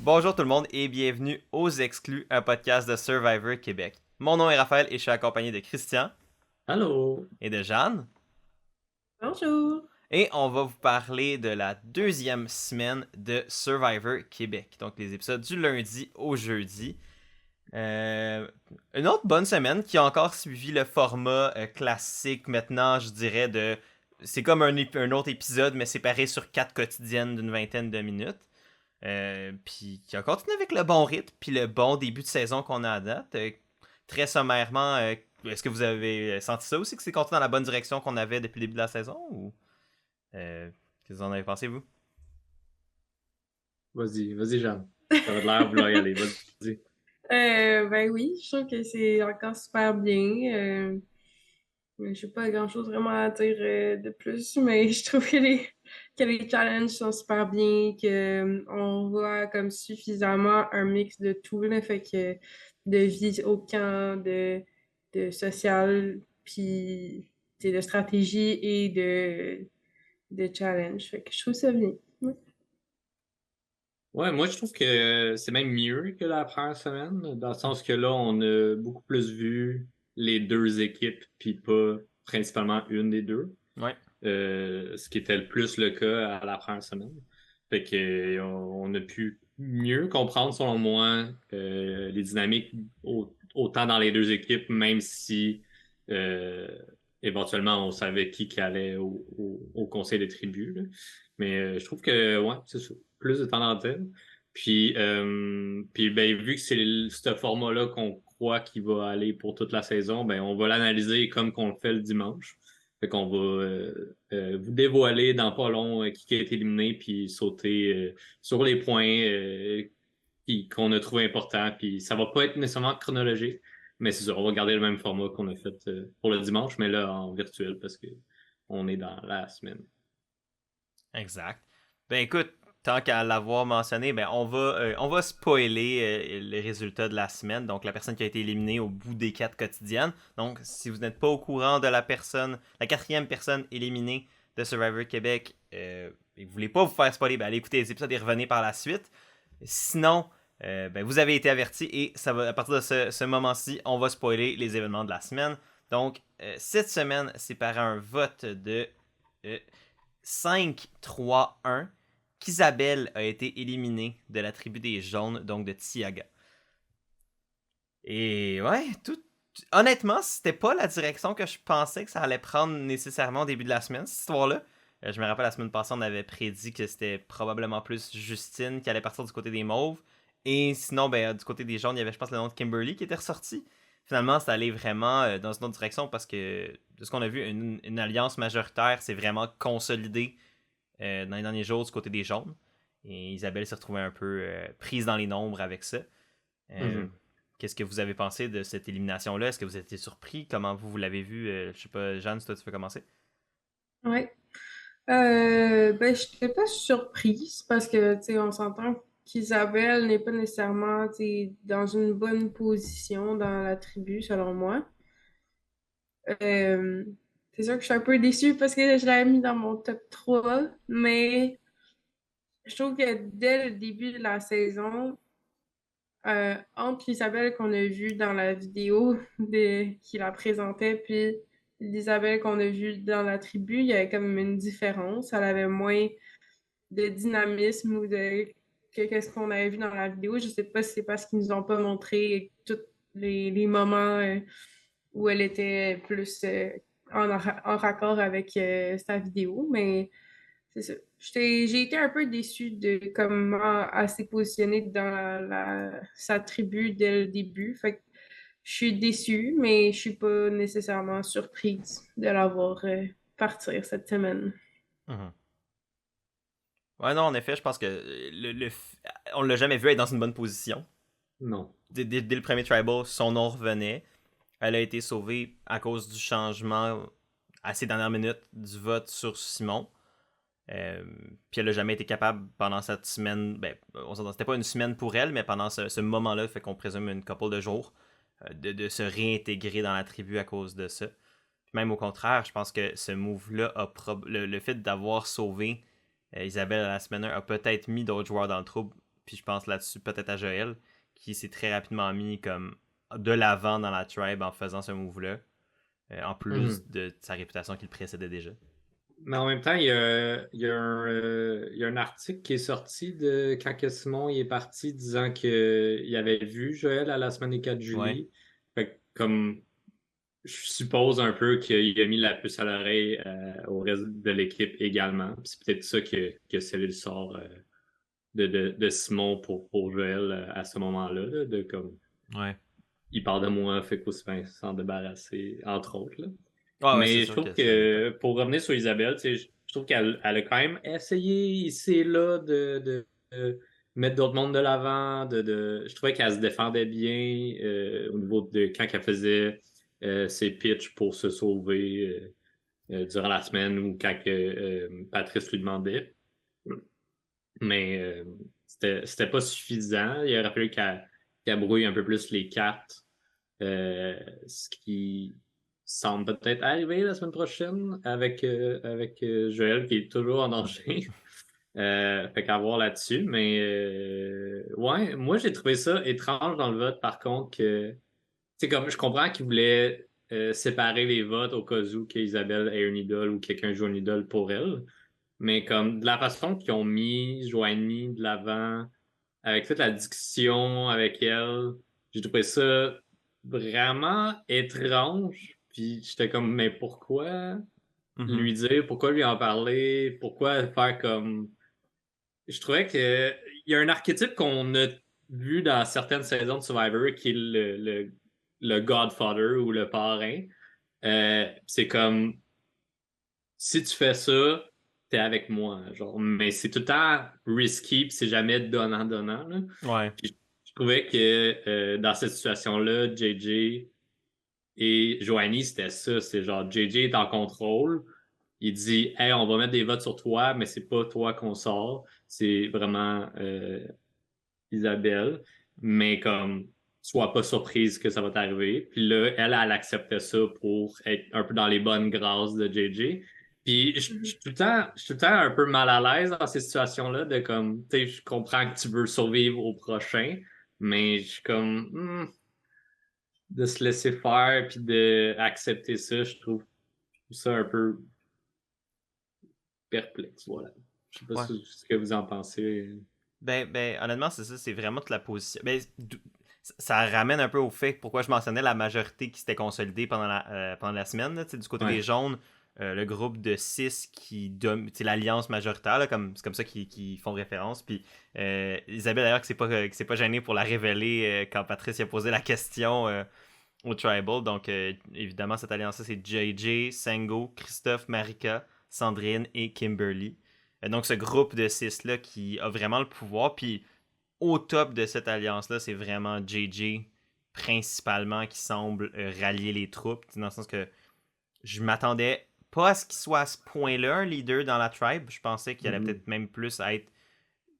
Bonjour tout le monde et bienvenue aux Exclus, un podcast de Survivor Québec. Mon nom est Raphaël et je suis accompagné de Christian Allô? et de Jeanne. Bonjour. Et on va vous parler de la deuxième semaine de Survivor Québec. Donc les épisodes du lundi au jeudi. Euh, une autre bonne semaine qui a encore suivi le format classique maintenant, je dirais, de... C'est comme un autre épisode, mais séparé sur 4 quotidiennes d'une vingtaine de minutes. Puis qui a continué avec le bon rythme, puis le bon début de saison qu'on a à date. Très sommairement, est-ce que vous avez senti ça aussi, que c'est continué dans la bonne direction qu'on avait depuis le début de la saison, ou qu'est-ce que vous en avez pensé, vous? Vas-y, Jeanne. Ça a l'air de vouloir y aller. Vas-y. Ben oui, je trouve que c'est encore super bien. Mais je n'ai pas grand-chose vraiment à dire de plus, mais je trouve que les challenges sont super bien, que on voit comme suffisamment un mix de tout, là, fait que de vie au camp, de social, puis de stratégie et de challenge. Fait que je trouve ça bien. Ouais. Ouais, moi, je trouve que c'est même mieux que la première semaine, dans le sens que là, on a beaucoup plus vu les deux équipes, puis pas principalement une des deux. Ouais. Ce qui était le plus le cas à la première semaine. Fait que on a pu mieux comprendre, selon moi, les dynamiques autant dans les deux équipes, même si euh, éventuellement on savait qui allait au conseil des tribus, là. Mais je trouve que ouais, c'est ça. Plus de temps d'antenne. Puis ben, vu que c'est ce format-là qu'on croit qu'il va aller pour toute la saison, ben on va l'analyser comme qu'on le fait le dimanche. Fait qu'on va vous dévoiler dans pas long qui a été éliminé, puis sauter sur les points qu'on a trouvé importants. Puis ça va pas être nécessairement chronologique, mais c'est sûr, on va garder le même format qu'on a fait pour le dimanche, mais là en virtuel parce que on est dans la semaine. Exact. Ben écoute, tant qu'à l'avoir mentionné, ben on va spoiler les résultats de la semaine. Donc la personne qui a été éliminée au bout des 4 quotidiennes. Donc si vous n'êtes pas au courant de la quatrième personne éliminée de Survivor Québec, et vous voulez pas vous faire spoiler, ben allez écouter les épisodes et revenez par la suite. Sinon, ben vous avez été averti et ça va, à partir de ce moment-ci, on va spoiler les événements de la semaine. Donc cette semaine, c'est par un vote de euh, 5-3-1 qu'Isabelle a été éliminée de la tribu des jaunes, donc de Tiaga. Et ouais, honnêtement, c'était pas la direction que je pensais que ça allait prendre nécessairement au début de la semaine, cette histoire-là. Je me rappelle, la semaine passée, on avait prédit que c'était probablement plus Justine qui allait partir du côté des mauves. Et sinon, ben, du côté des jaunes, il y avait, je pense, le nom de Kimberly qui était ressorti. Finalement, ça allait vraiment dans une autre direction parce que, de ce qu'on a vu, une alliance majoritaire s'est vraiment consolidée dans les derniers jours du côté des jaunes. Et Isabelle s'est retrouvée un peu prise dans les nombres avec ça. Euh, Mhm. Qu'est-ce que vous avez pensé de cette élimination-là? Est-ce que vous étiez surpris? Comment vous l'avez vu? Je sais pas, Jeanne, si toi tu veux commencer. Ouais. Ben, je n'étais pas surprise parce que, tu sais, on s'entend qu'Isabelle n'est pas nécessairement, tu sais, dans une bonne position dans la tribu, selon moi. Euh, c'est sûr que je suis un peu déçue parce que je l'avais mis dans mon top 3, mais je trouve que dès le début de la saison, entre l'Isabelle qu'on a vue dans la vidéo qui la présentait, puis l'Isabelle qu'on a vue dans la tribu, il y avait comme une différence. Elle avait moins de dynamisme ou de qu'est-ce qu'on avait vu dans la vidéo. Je sais pas si c'est parce qu'ils nous ont pas montré tous les moments où elle était plus en raccord avec sa vidéo, mais c'est ça. J'ai été un peu déçue de comment elle s'est positionnée dans sa tribu dès le début. Fait que je suis déçue, mais je suis pas nécessairement surprise de la voir partir cette semaine. Mhm. Ouais, non, en effet, je pense que on l'a jamais vu être dans une bonne position. Non. Dès le premier tribal, son nom revenait. Elle a été sauvée à cause du changement à ces dernières minutes du vote sur Simon. Euh, Puis elle a jamais été capable pendant cette semaine. Ben, on s'entend, c'était pas une semaine pour elle, mais pendant ce moment-là, fait qu'on présume une couple de jours, de se réintégrer dans la tribu à cause de ça. Puis même au contraire, je pense que ce move-là le fait d'avoir sauvé Isabelle à la semaine 1 a peut-être mis d'autres joueurs dans le trouble. puis je pense là-dessus peut-être à Joël, qui s'est très rapidement mis comme de l'avant dans la tribe en faisant ce move-là, en plus de sa réputation qui le précédait déjà. Mais en même temps, il y a un article qui est sorti de quand que Simon il est parti disant qu'il avait vu Joël à la semaine des 4 juillet. Ouais. Fait que, comme je suppose un peu qu'il a mis la puce à l'oreille au reste de l'équipe également. Puis c'est peut-être ça qui a scellé le sort de Simon pour Joël à ce moment-là. Là, de comme Ouais. il parle de moi, fait qu'aussi bien s'en débarrasser, entre autres. Là. Ouais, ouais, c'est Mais je sûr trouve que ça allait pas. que pour revenir sur Isabelle, tu sais, je trouve qu'elle a quand même essayé ici et là de mettre d'autres mondes de l'avant. Je trouvais qu'elle se défendait bien au niveau de quand elle faisait ses pitchs pour se sauver durant la semaine ou quand Patrice lui demandait. Mais c'était pas suffisant. Il aurait fallu qu'elle brouille un peu plus les cartes. Ce qui semble peut-être arriver la semaine prochaine avec Joël qui est toujours en danger. Fait qu'à voir là-dessus. Mais ouais, moi j'ai trouvé ça étrange dans le vote par contre que c'est comme je comprends qu'il voulait séparer les votes au cas où qu'Isabelle ait une idole ou quelqu'un joue une idole pour elle. Mais comme de la façon qu'ils ont mis Joanie de l'avant, avec toute la discussion avec elle, j'ai trouvé ça vraiment étrange. Puis j'étais comme, mais pourquoi Mhm. lui dire, pourquoi lui en parler, pourquoi faire comme. Je trouvais que il y a un archétype qu'on a vu dans certaines saisons de Survivor qui est le Godfather ou le parrain. C'est comme si tu fais ça, t'es avec moi, genre. Mais c'est tout le temps risky, puis c'est jamais donnant-donnant, là. Ouais. Puis je trouvais que dans cette situation-là, JJ et Joanie, c'était ça. C'est genre, JJ est en contrôle. Il dit, hey, on va mettre des votes sur toi, mais c'est pas toi qu'on sort. C'est vraiment Isabelle. Mais comme, sois pas surprise que ça va t'arriver. Puis là, elle acceptait ça pour être un peu dans les bonnes grâces de JJ. Puis je suis je suis tout le temps un peu mal à l'aise dans ces situations-là de comme, tu sais, je comprends que tu veux survivre au prochain, mais je suis comme, de se laisser faire puis d'accepter ça, je trouve ça un peu perplexe, voilà. Je sais pas Ouais. ce que vous en pensez. Ben, honnêtement, c'est ça, c'est vraiment toute la position. Ben, ça ramène un peu au fait pourquoi je mentionnais la majorité qui s'était consolidée pendant la semaine. Là, du côté des Ouais. jaunes, le groupe de 6 c'est l'alliance majoritaire, là, c'est comme ça qu'ils font référence. Puis Isabelle, d'ailleurs, qui s'est pas gênée pour la révéler quand Patrice a posé la question au Tribal. Donc, évidemment, cette alliance-là, c'est JJ, Sango, Christophe, Marika, Sandrine et Kimberly. Donc, ce groupe de 6-là qui a vraiment le pouvoir. Puis, au top de cette alliance-là, c'est vraiment JJ principalement qui semble rallier les troupes. Dans le sens que je m'attendais pas à ce qu'il soit à ce point-là un leader dans la tribe. Je pensais qu'il allait peut-être même plus être.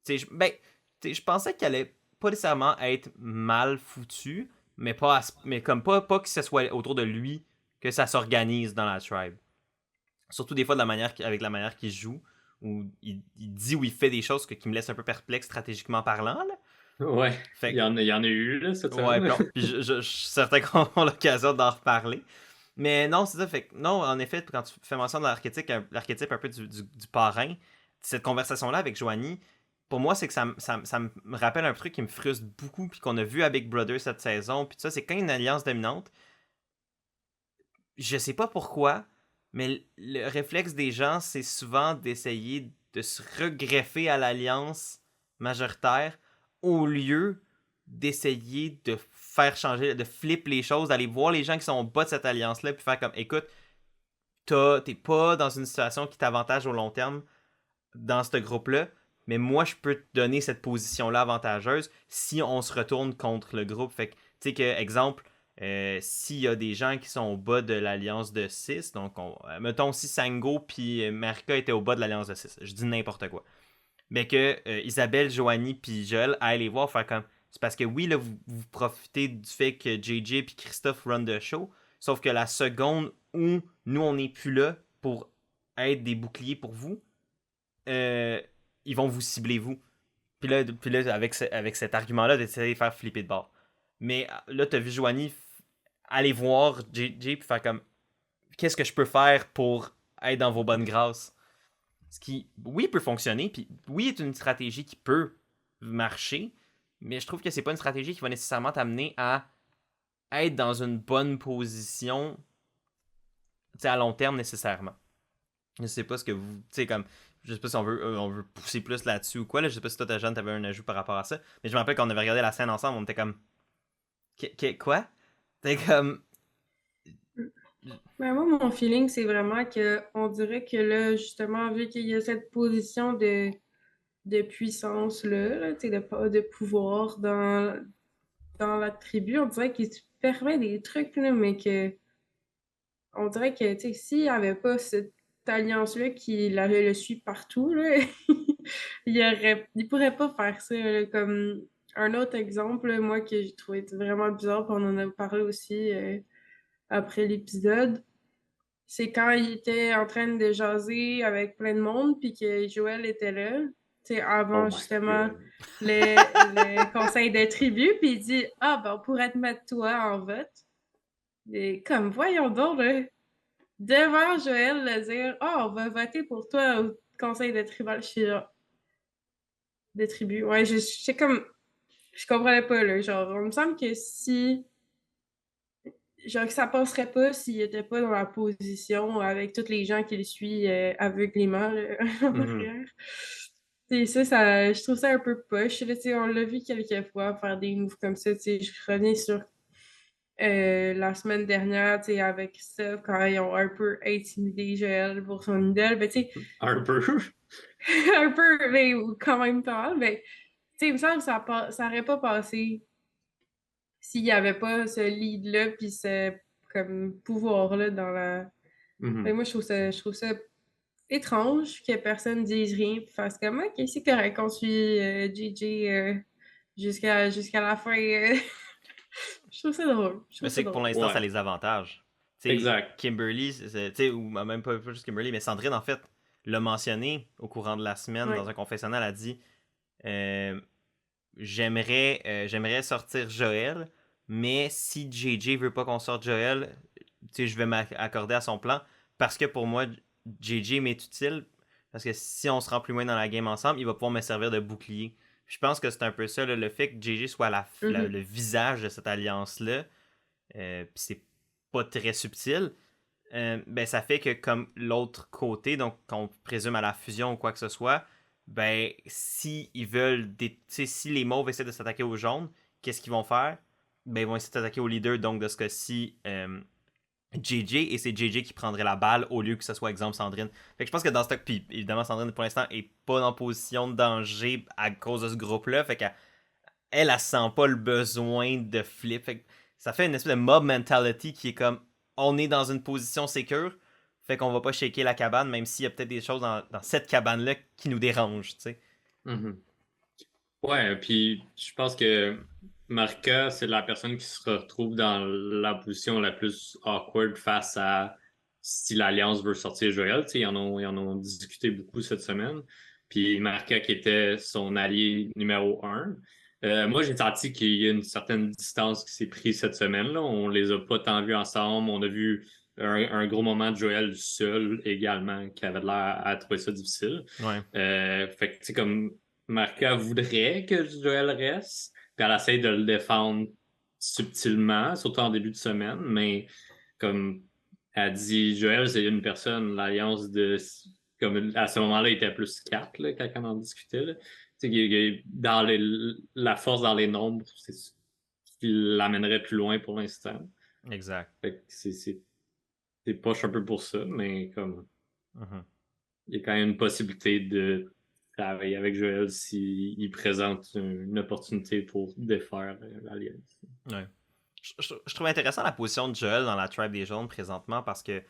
Je pensais qu'il allait pas nécessairement être mal foutu, mais mais comme pas que ce soit autour de lui que ça s'organise dans la tribe. Surtout des fois avec la manière qu'il joue, où il dit ou il fait des choses qui me laissent un peu perplexe stratégiquement parlant. Là. Ouais, Fait il y en a eu là, cette ouais, semaine. puis je suis certain qu'on aura l'occasion d'en reparler. Mais non, c'est ça. Fait que non, en effet, quand tu fais mention de l'archétype un peu du parrain, cette conversation-là avec Joanie, pour moi, c'est que ça me rappelle un truc qui me frustre beaucoup, puis qu'on a vu à Big Brother cette saison. Puis ça, c'est quand une alliance dominante, je sais pas pourquoi, mais le réflexe des gens, c'est souvent d'essayer de se regreffer à l'alliance majoritaire au lieu d'essayer de faire changer, de flip les choses, d'aller voir les gens qui sont au bas de cette alliance-là, puis faire comme, écoute, t'es pas dans une situation qui t'avantage au long terme dans ce groupe-là, mais moi, je peux te donner cette position-là avantageuse si on se retourne contre le groupe. Fait que, tu sais, que, exemple, s'il y a des gens qui sont au bas de l'alliance de 6, donc, mettons si Sango puis Marika étaient au bas de l'alliance de 6, je dis n'importe quoi. Mais que Isabelle, Joanie puis Joël aillent les voir, faire comme. C'est parce que oui, là, vous profitez du fait que JJ puis Christophe run the show, sauf que la seconde où nous, on n'est plus là pour être des boucliers pour vous, euh, ils vont vous cibler vous. Puis là avec cet argument-là, d'essayer de faire flipper de bord. Mais là, t'as vu Joanie aller voir JJ puis faire comme qu'est-ce que je peux faire pour être dans vos bonnes grâces? Ce qui, oui, peut fonctionner, puis oui, est une stratégie qui peut marcher, mais je trouve que c'est pas une stratégie qui va nécessairement t'amener à être dans une bonne position à long terme nécessairement. Je sais pas ce que vous. Tu sais, comme. Je sais pas si on veut pousser plus là-dessus ou quoi. Là. Je sais pas si toi, ta jeune, t'avais un ajout par rapport à ça. Mais je me rappelle qu'on avait regardé la scène ensemble, on était comme. Quoi? T'es comme. Mais moi, mon feeling, c'est vraiment que on dirait que là, justement, vu qu'il y a cette position de puissance là, tu sais, de pouvoir dans la tribu, on dirait qu'il se permet des trucs, là, mais que on dirait que, tu sais, s'il n'y avait pas cette alliance-là qui le suit partout, là, il pourrait pas faire ça, là. Comme un autre exemple, là, moi, que j'ai trouvé vraiment bizarre, puis on en a parlé aussi après l'épisode, c'est quand il était en train de jaser avec plein de monde, puis que Joël était là, tu sais, Oh avant my justement god. le conseil des tribus, puis il dit ah, ben, on pourrait te mettre toi en vote. Et comme, voyons donc, là, devant Joël, le dire ah, on va voter pour toi au conseil des tribus. Je suis genre, des tribus. Ouais, c'est comme, je comprenais pas, là. Genre, il me semble que si genre que ça passerait pas s'il était pas dans la position avec tous les gens qui le suivent aveuglément là, en Mhm. arrière. Et ça, je trouve ça un peu poche. Là, tu sais, on l'a vu quelques fois faire des moves comme ça. Tu sais, je reviens sur la semaine dernière, tu sais, avec ça, quand ils ont un peu intimidé Joël pour son idole. Ben, tu sais, Un peu. un peu, mais quand même pas mal. Mais, tu sais, il me semble que ça aurait pas passé s'il n'y avait pas ce lead-là, puis ce comme pouvoir-là dans la. Mais Mhm. moi, je trouve ça étrange que personne dise rien, puis fasse comme, OK, c'est correct qu'on suit JJ jusqu'à la fin. Je trouve ça drôle. Je Mais trouve ça c'est que pour drôle. l'instant, ça Ouais, les avantage. Tu sais, exact. Kimberly, tu sais, ou même pas juste Kimberly, mais Sandrine, en fait, l'a mentionné au courant de la semaine Ouais. dans un confessionnal, a dit euh, j'aimerais sortir Joël, mais si JJ veut pas qu'on sorte Joël, tu sais, je vais m'accorder à son plan parce que pour moi, JJ m'est utile parce que si on se rend plus loin dans la game ensemble, il va pouvoir me servir de bouclier. Je pense que c'est un peu ça, là, le fait que JJ soit Mhm. le visage de cette alliance-là, puis c'est pas très subtil, ben ça fait que comme l'autre côté, donc qu'on présume à la fusion ou quoi que ce soit, ben si ils veulent si les mauves essaient de s'attaquer aux jaunes, qu'est-ce qu'ils vont faire? Ben ils vont essayer de s'attaquer au leader, donc de ce cas-ci JJ, et c'est JJ qui prendrait la balle au lieu que ce soit exemple Sandrine. Fait que je pense que dans ce cas, puis évidemment Sandrine pour l'instant est pas en position de danger à cause de ce groupe-là, fait qu'elle elle sent pas le besoin de flip. Fait que ça fait une espèce de mob mentality qui est comme on est dans une position sécure, fait qu'on va pas shaker la cabane, même s'il y a peut-être des choses dans cette cabane-là qui nous dérangent, tu sais. Mhm. Ouais, puis je pense que Marca, c'est la personne qui se retrouve dans la position la plus awkward face à si l'Alliance veut sortir Joël. Tu sais, ils en ont discuté beaucoup cette semaine. Puis Marca qui était son allié numéro un. Moi, j'ai senti qu'il y a une certaine distance qui s'est prise cette semaine-là. On les a pas tant vus ensemble. On a vu un gros moment de Joël seul également qui avait l'air à trouver ça difficile. Ouais. Fait que, tu sais, comme Marca voudrait que Joël reste, puis elle essaie de le défendre subtilement, surtout en début de semaine, mais comme elle dit, Joël, c'est une personne, l'alliance de. Comme à ce moment-là, il était plus 4 là, quand on en discutait. Là. Tu sais, dans la force dans les nombres, c'est ce qui l'amènerait plus loin pour l'instant. Exact. Fait que c'est poche un peu pour ça, mais comme Mhm. il y a quand même une possibilité de travailler avec Joël s'il présente une opportunité pour défaire l'Alliance. Ouais. Je trouve intéressant la position de Joel dans la tribe des jaunes présentement parce que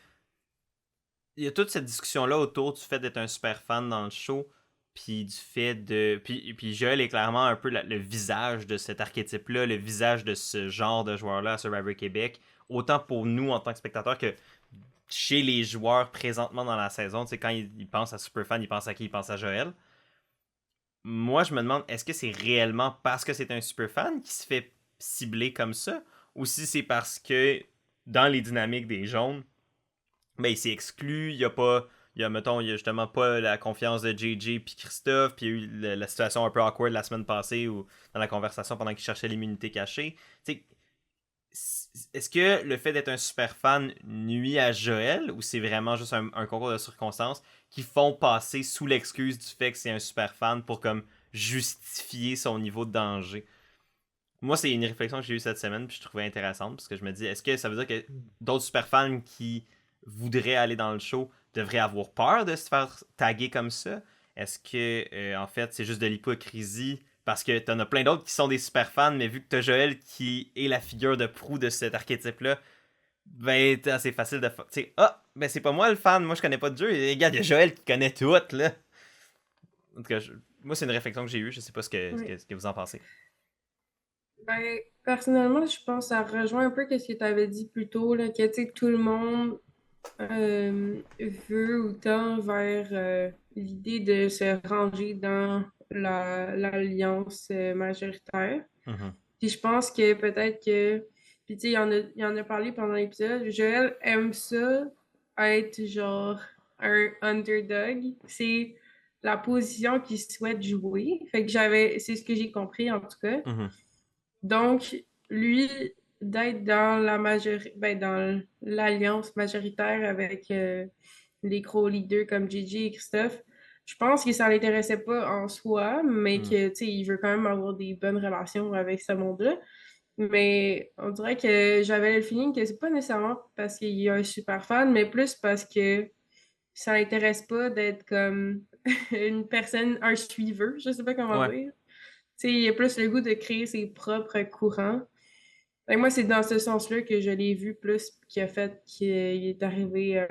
il y a toute cette discussion-là autour du fait d'être un super fan dans le show, puis du fait de. Puis Joel est clairement un peu le visage de cet archétype-là, le visage de ce genre de joueur-là à Survivor Québec, autant pour nous en tant que spectateurs que chez les joueurs présentement dans la saison. Tu sais, quand ils pensent à Superfan, ils pensent à qui? Ils pensent à Joel. moi, je me demande, est-ce que c'est réellement parce que c'est un super fan qui se fait cibler comme ça, ou si c'est parce que dans les dynamiques des jaunes, ben, il s'est exclu, il y a pas, mettons, il y a justement pas la confiance de JJ puis Christophe, puis il y a eu la situation un peu awkward la semaine passée ou dans la conversation pendant qu'il cherchait l'immunité cachée. Tu sais, est-ce que le fait d'être un super fan nuit à Joël ou c'est vraiment juste un concours de circonstances qui font passer sous l'excuse du fait que c'est un super fan pour comme justifier son niveau de danger? Moi, c'est une réflexion que j'ai eue cette semaine puis je trouvais intéressante parce que je me dis, est-ce que ça veut dire que d'autres super fans qui voudraient aller dans le show devraient avoir peur de se faire taguer comme ça? Est-ce que, en fait, c'est juste de l'hypocrisie parce que t'en as plein d'autres qui sont des super fans, mais vu que t'as Joël qui est la figure de proue de cet archétype-là, ben, c'est facile de. Tu sais, ah, ben c'est pas moi le fan, moi je connais pas de jeu. Et regarde, il y a Joël qui connaît tout, là. En tout cas, moi, c'est une réflexion que j'ai eue, je sais pas Oui. ce que vous en pensez. Ben, personnellement, je pense que ça rejoint un peu ce que tu avais dit plus tôt, là, que tu sais, tout le monde veut ou tend vers l'idée de se ranger dans l'alliance majoritaire. Mhm. Puis je pense que peut-être que. Puis tu sais, il en a parlé pendant l'épisode. Joël aime ça, être genre un underdog. C'est la position qu'il souhaite jouer. Fait que c'est ce que j'ai compris en tout cas. Mhm. Donc, lui, d'être dans ben, dans l'alliance majoritaire avec les gros leaders comme Gigi et Christophe, je pense que ça l'intéressait pas en soi, mais Mhm. que, tu sais, il veut quand même avoir des bonnes relations avec ce monde-là. Mais on dirait que j'avais le feeling que c'est pas nécessairement parce qu'il y a un super fan, mais plus parce que ça l'intéresse pas d'être comme une personne, un suiveur, je sais pas comment Ouais. dire. Tu sais, il a plus le goût de créer ses propres courants. Fait que moi, c'est dans ce sens-là que je l'ai vu plus, qui a fait qu'il est arrivé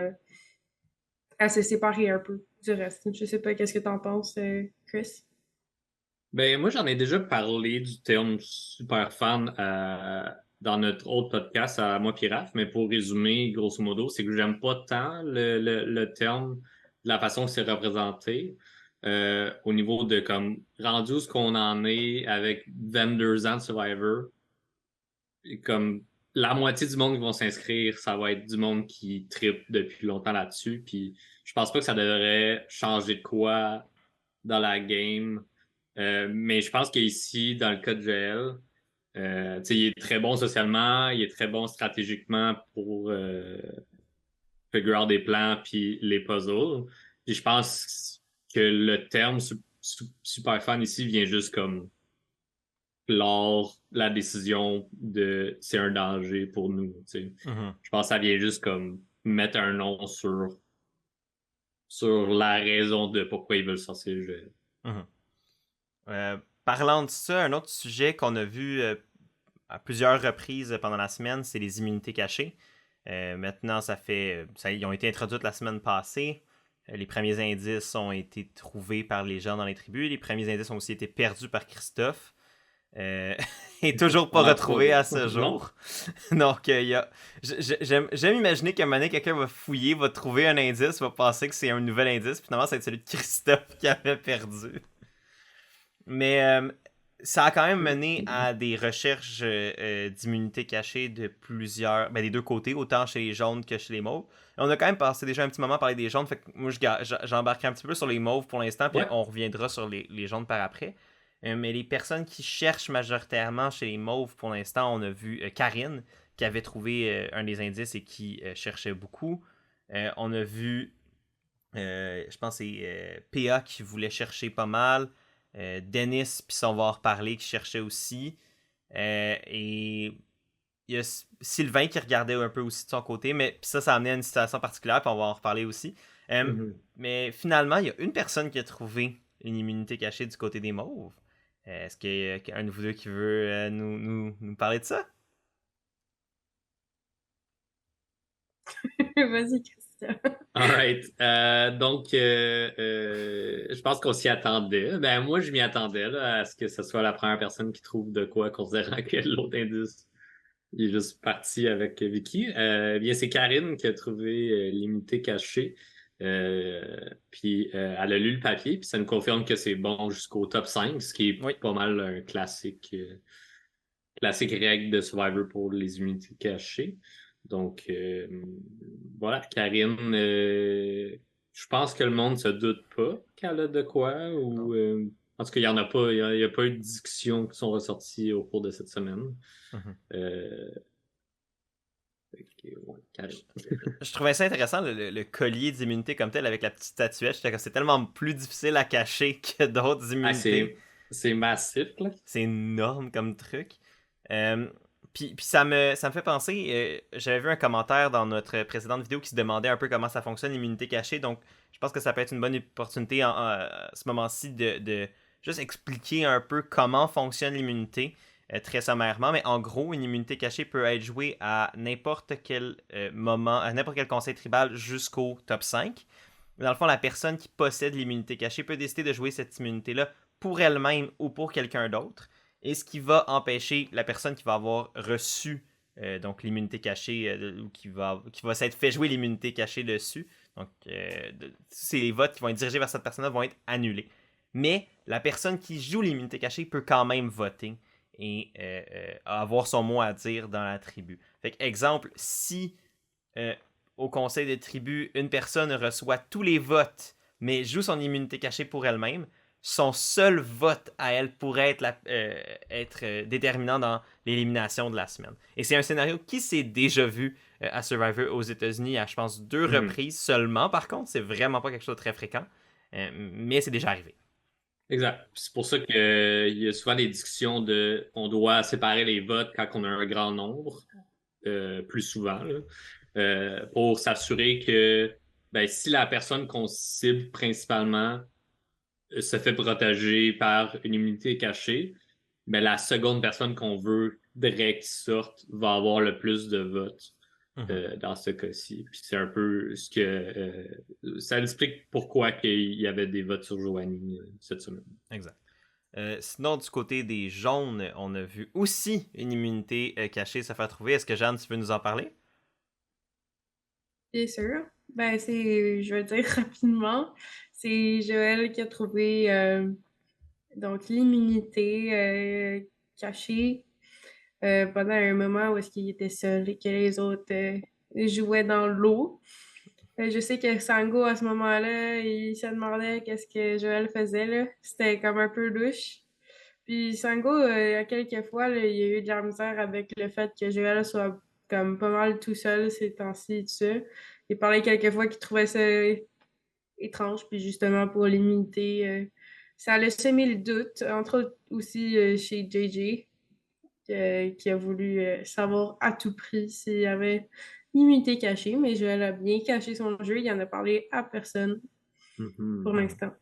à se séparer un peu du reste. Je sais pas, qu'est-ce que t'en penses, Chris? Ben, moi, j'en ai déjà parlé du terme super fan dans notre autre podcast à moi Pirate, mais pour résumer, grosso modo, c'est que j'aime pas tant le terme de la façon que c'est représenté au niveau de comme rendu où ce qu'on en est avec 22 ans de Survivor. Et comme la moitié du monde qui vont s'inscrire, ça va être du monde qui tripe depuis longtemps là-dessus. Puis je pense pas que ça devrait changer de quoi dans la game. Mais je pense qu'ici, dans le cas de Joel, tu sais, il est très bon socialement, il est très bon stratégiquement pour figure out des plans puis les puzzles. Puis je pense que le terme super fan ici vient juste comme lors la décision de c'est un danger pour nous. Tu sais. Mhm. Je pense que ça vient juste comme mettre un nom sur la raison de pourquoi ils veulent sortir le jeu. Mhm. Parlant de ça, un autre sujet qu'on a vu à plusieurs reprises pendant la semaine, c'est les immunités cachées. Maintenant, ils ont été introduites la semaine passée. Les premiers indices ont été trouvés par les gens dans les tribus. Les premiers indices ont aussi été perdus par Christophe. Et toujours pas Pendant trois retrouvé jours. à ce Non? jour. Donc, j'aime imaginer qu'à un moment donné, quelqu'un va fouiller, va trouver un indice, va penser que c'est un nouvel indice, puis finalement, ça va être celui de Christophe qui avait perdu. Mais ça a quand même mené à des recherches d'immunité cachée de plusieurs, ben, des deux côtés, autant chez les jaunes que chez les mauves. Et on a quand même passé déjà un petit moment à parler des jaunes, fait que moi j'embarquerai un petit peu sur les mauves pour l'instant, puis Ouais. on reviendra sur les jaunes par après. Mais les personnes qui cherchent majoritairement chez les mauves, pour l'instant, on a vu Karine, qui avait trouvé un des indices et qui cherchait beaucoup. On a vu, je pense que c'est PA qui voulait chercher pas mal. Dennis, puis on va en reparler, qui cherchait aussi. Et il y a Sylvain qui regardait un peu aussi de son côté, mais ça a amené à une situation particulière, puis on va en reparler aussi. Mhm. Mais finalement, il y a une personne qui a trouvé une immunité cachée du côté des mauves. Est-ce qu'il y a un de vous deux qui veut nous parler de ça? Vas-y, Christian. Alright. Donc, je pense qu'on s'y attendait. Ben, moi, je m'y attendais là, à ce que ce soit la première personne qui trouve de quoi, considérant que l'autre indice il est juste parti avec Vicky. Bien, c'est Karine qui a trouvé l'immunité cachée. Puis elle a lu le papier, puis ça nous confirme que c'est bon jusqu'au top 5, ce qui est Oui. pas mal un classique règle de Survivor pour les immunités cachées. Donc, voilà, Karine, je pense que le monde se doute pas qu'elle a de quoi, ou en tout cas, il y en a pas, il y a pas eu de discussions qui sont ressorties au cours de cette semaine. Mhm. Ouais, Karine. Je trouvais ça intéressant, le collier d'immunité comme tel avec la petite statuette. J'étais comme, c'est tellement plus difficile à cacher que d'autres immunités. C'est massif, là. C'est énorme comme truc. Euh, puis ça me fait penser, j'avais vu un commentaire dans notre précédente vidéo qui se demandait un peu comment ça fonctionne l'immunité cachée. Donc, je pense que ça peut être une bonne opportunité à ce moment-ci de juste expliquer un peu comment fonctionne l'immunité très sommairement. Mais en gros, une immunité cachée peut être jouée à n'importe quel moment, à n'importe quel conseil tribal jusqu'au top 5. Dans le fond, la personne qui possède l'immunité cachée peut décider de jouer cette immunité-là pour elle-même ou pour quelqu'un d'autre. Et ce qui va empêcher la personne qui va avoir reçu donc l'immunité cachée ou qui va s'être fait jouer l'immunité cachée dessus. Donc, c'est les votes qui vont être dirigés vers cette personne-là vont être annulés. Mais la personne qui joue l'immunité cachée peut quand même voter et avoir son mot à dire dans la tribu. Fait que, exemple, si au conseil de tribu, une personne reçoit tous les votes, mais joue son immunité cachée pour elle-même, son seul vote à elle pourrait être déterminant dans l'élimination de la semaine. Et c'est un scénario qui s'est déjà vu à Survivor aux États-Unis à, je pense, 2 reprises seulement. Par contre, c'est vraiment pas quelque chose de très fréquent, mais c'est déjà arrivé. Exact. C'est pour ça qu'il y a souvent des discussions de on doit séparer les votes quand on a un grand nombre, plus souvent, là, pour s'assurer que ben, si la personne qu'on cible principalement se fait protéger par une immunité cachée, mais la seconde personne qu'on veut direct sorte va avoir le plus de votes dans ce cas-ci. Puis c'est un peu ce que ça explique pourquoi il y avait des votes sur Joanie cette semaine. Exact. Sinon, du côté des jaunes, on a vu aussi une immunité cachée se faire trouver. Est-ce que Jeanne, tu veux nous en parler? Bien sûr. Ben, je vais dire rapidement, c'est Joël qui a trouvé donc l'immunité cachée pendant un moment où est-ce qu'il était seul et que les autres jouaient dans l'eau. Je sais que Sango, à ce moment-là, il se demandait qu'est-ce que Joël faisait, là. C'était comme un peu louche. Puis Sango, à quelques fois, là, il y a eu de la misère avec le fait que Joël soit comme pas mal tout seul ces temps-ci et tout ça. Il parlait quelques fois qu'il trouvait ça étrange, puis justement pour l'immunité, ça a semé le doute, entre autres aussi chez JJ, qui a voulu savoir à tout prix s'il y avait l'immunité cachée, mais Joël a bien caché son jeu, il en a parlé à personne pour l'instant.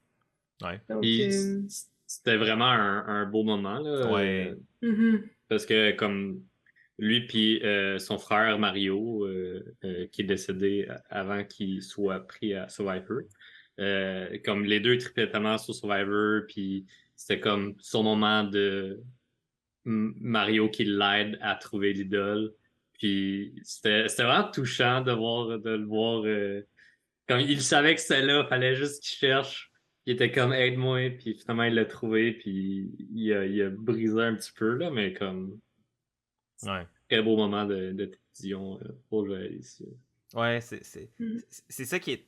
Ouais. Donc, c'était vraiment un beau moment, là, Ouais. parce que comme lui puis son frère Mario, qui est décédé avant qu'il soit pris à Survivor, comme les deux tripaient tellement sur Survivor, puis c'était comme son moment de Mario qui l'aide à trouver l'idole. Puis c'était vraiment touchant de le voir. Comme il savait que c'était là, fallait juste qu'il cherche. Il était comme aide-moi, puis finalement il l'a trouvé, puis il a brisé un petit peu, là, mais comme Ouais. quel beau moment de télévision pour Joël ici. Ouais, c'est ça qui est.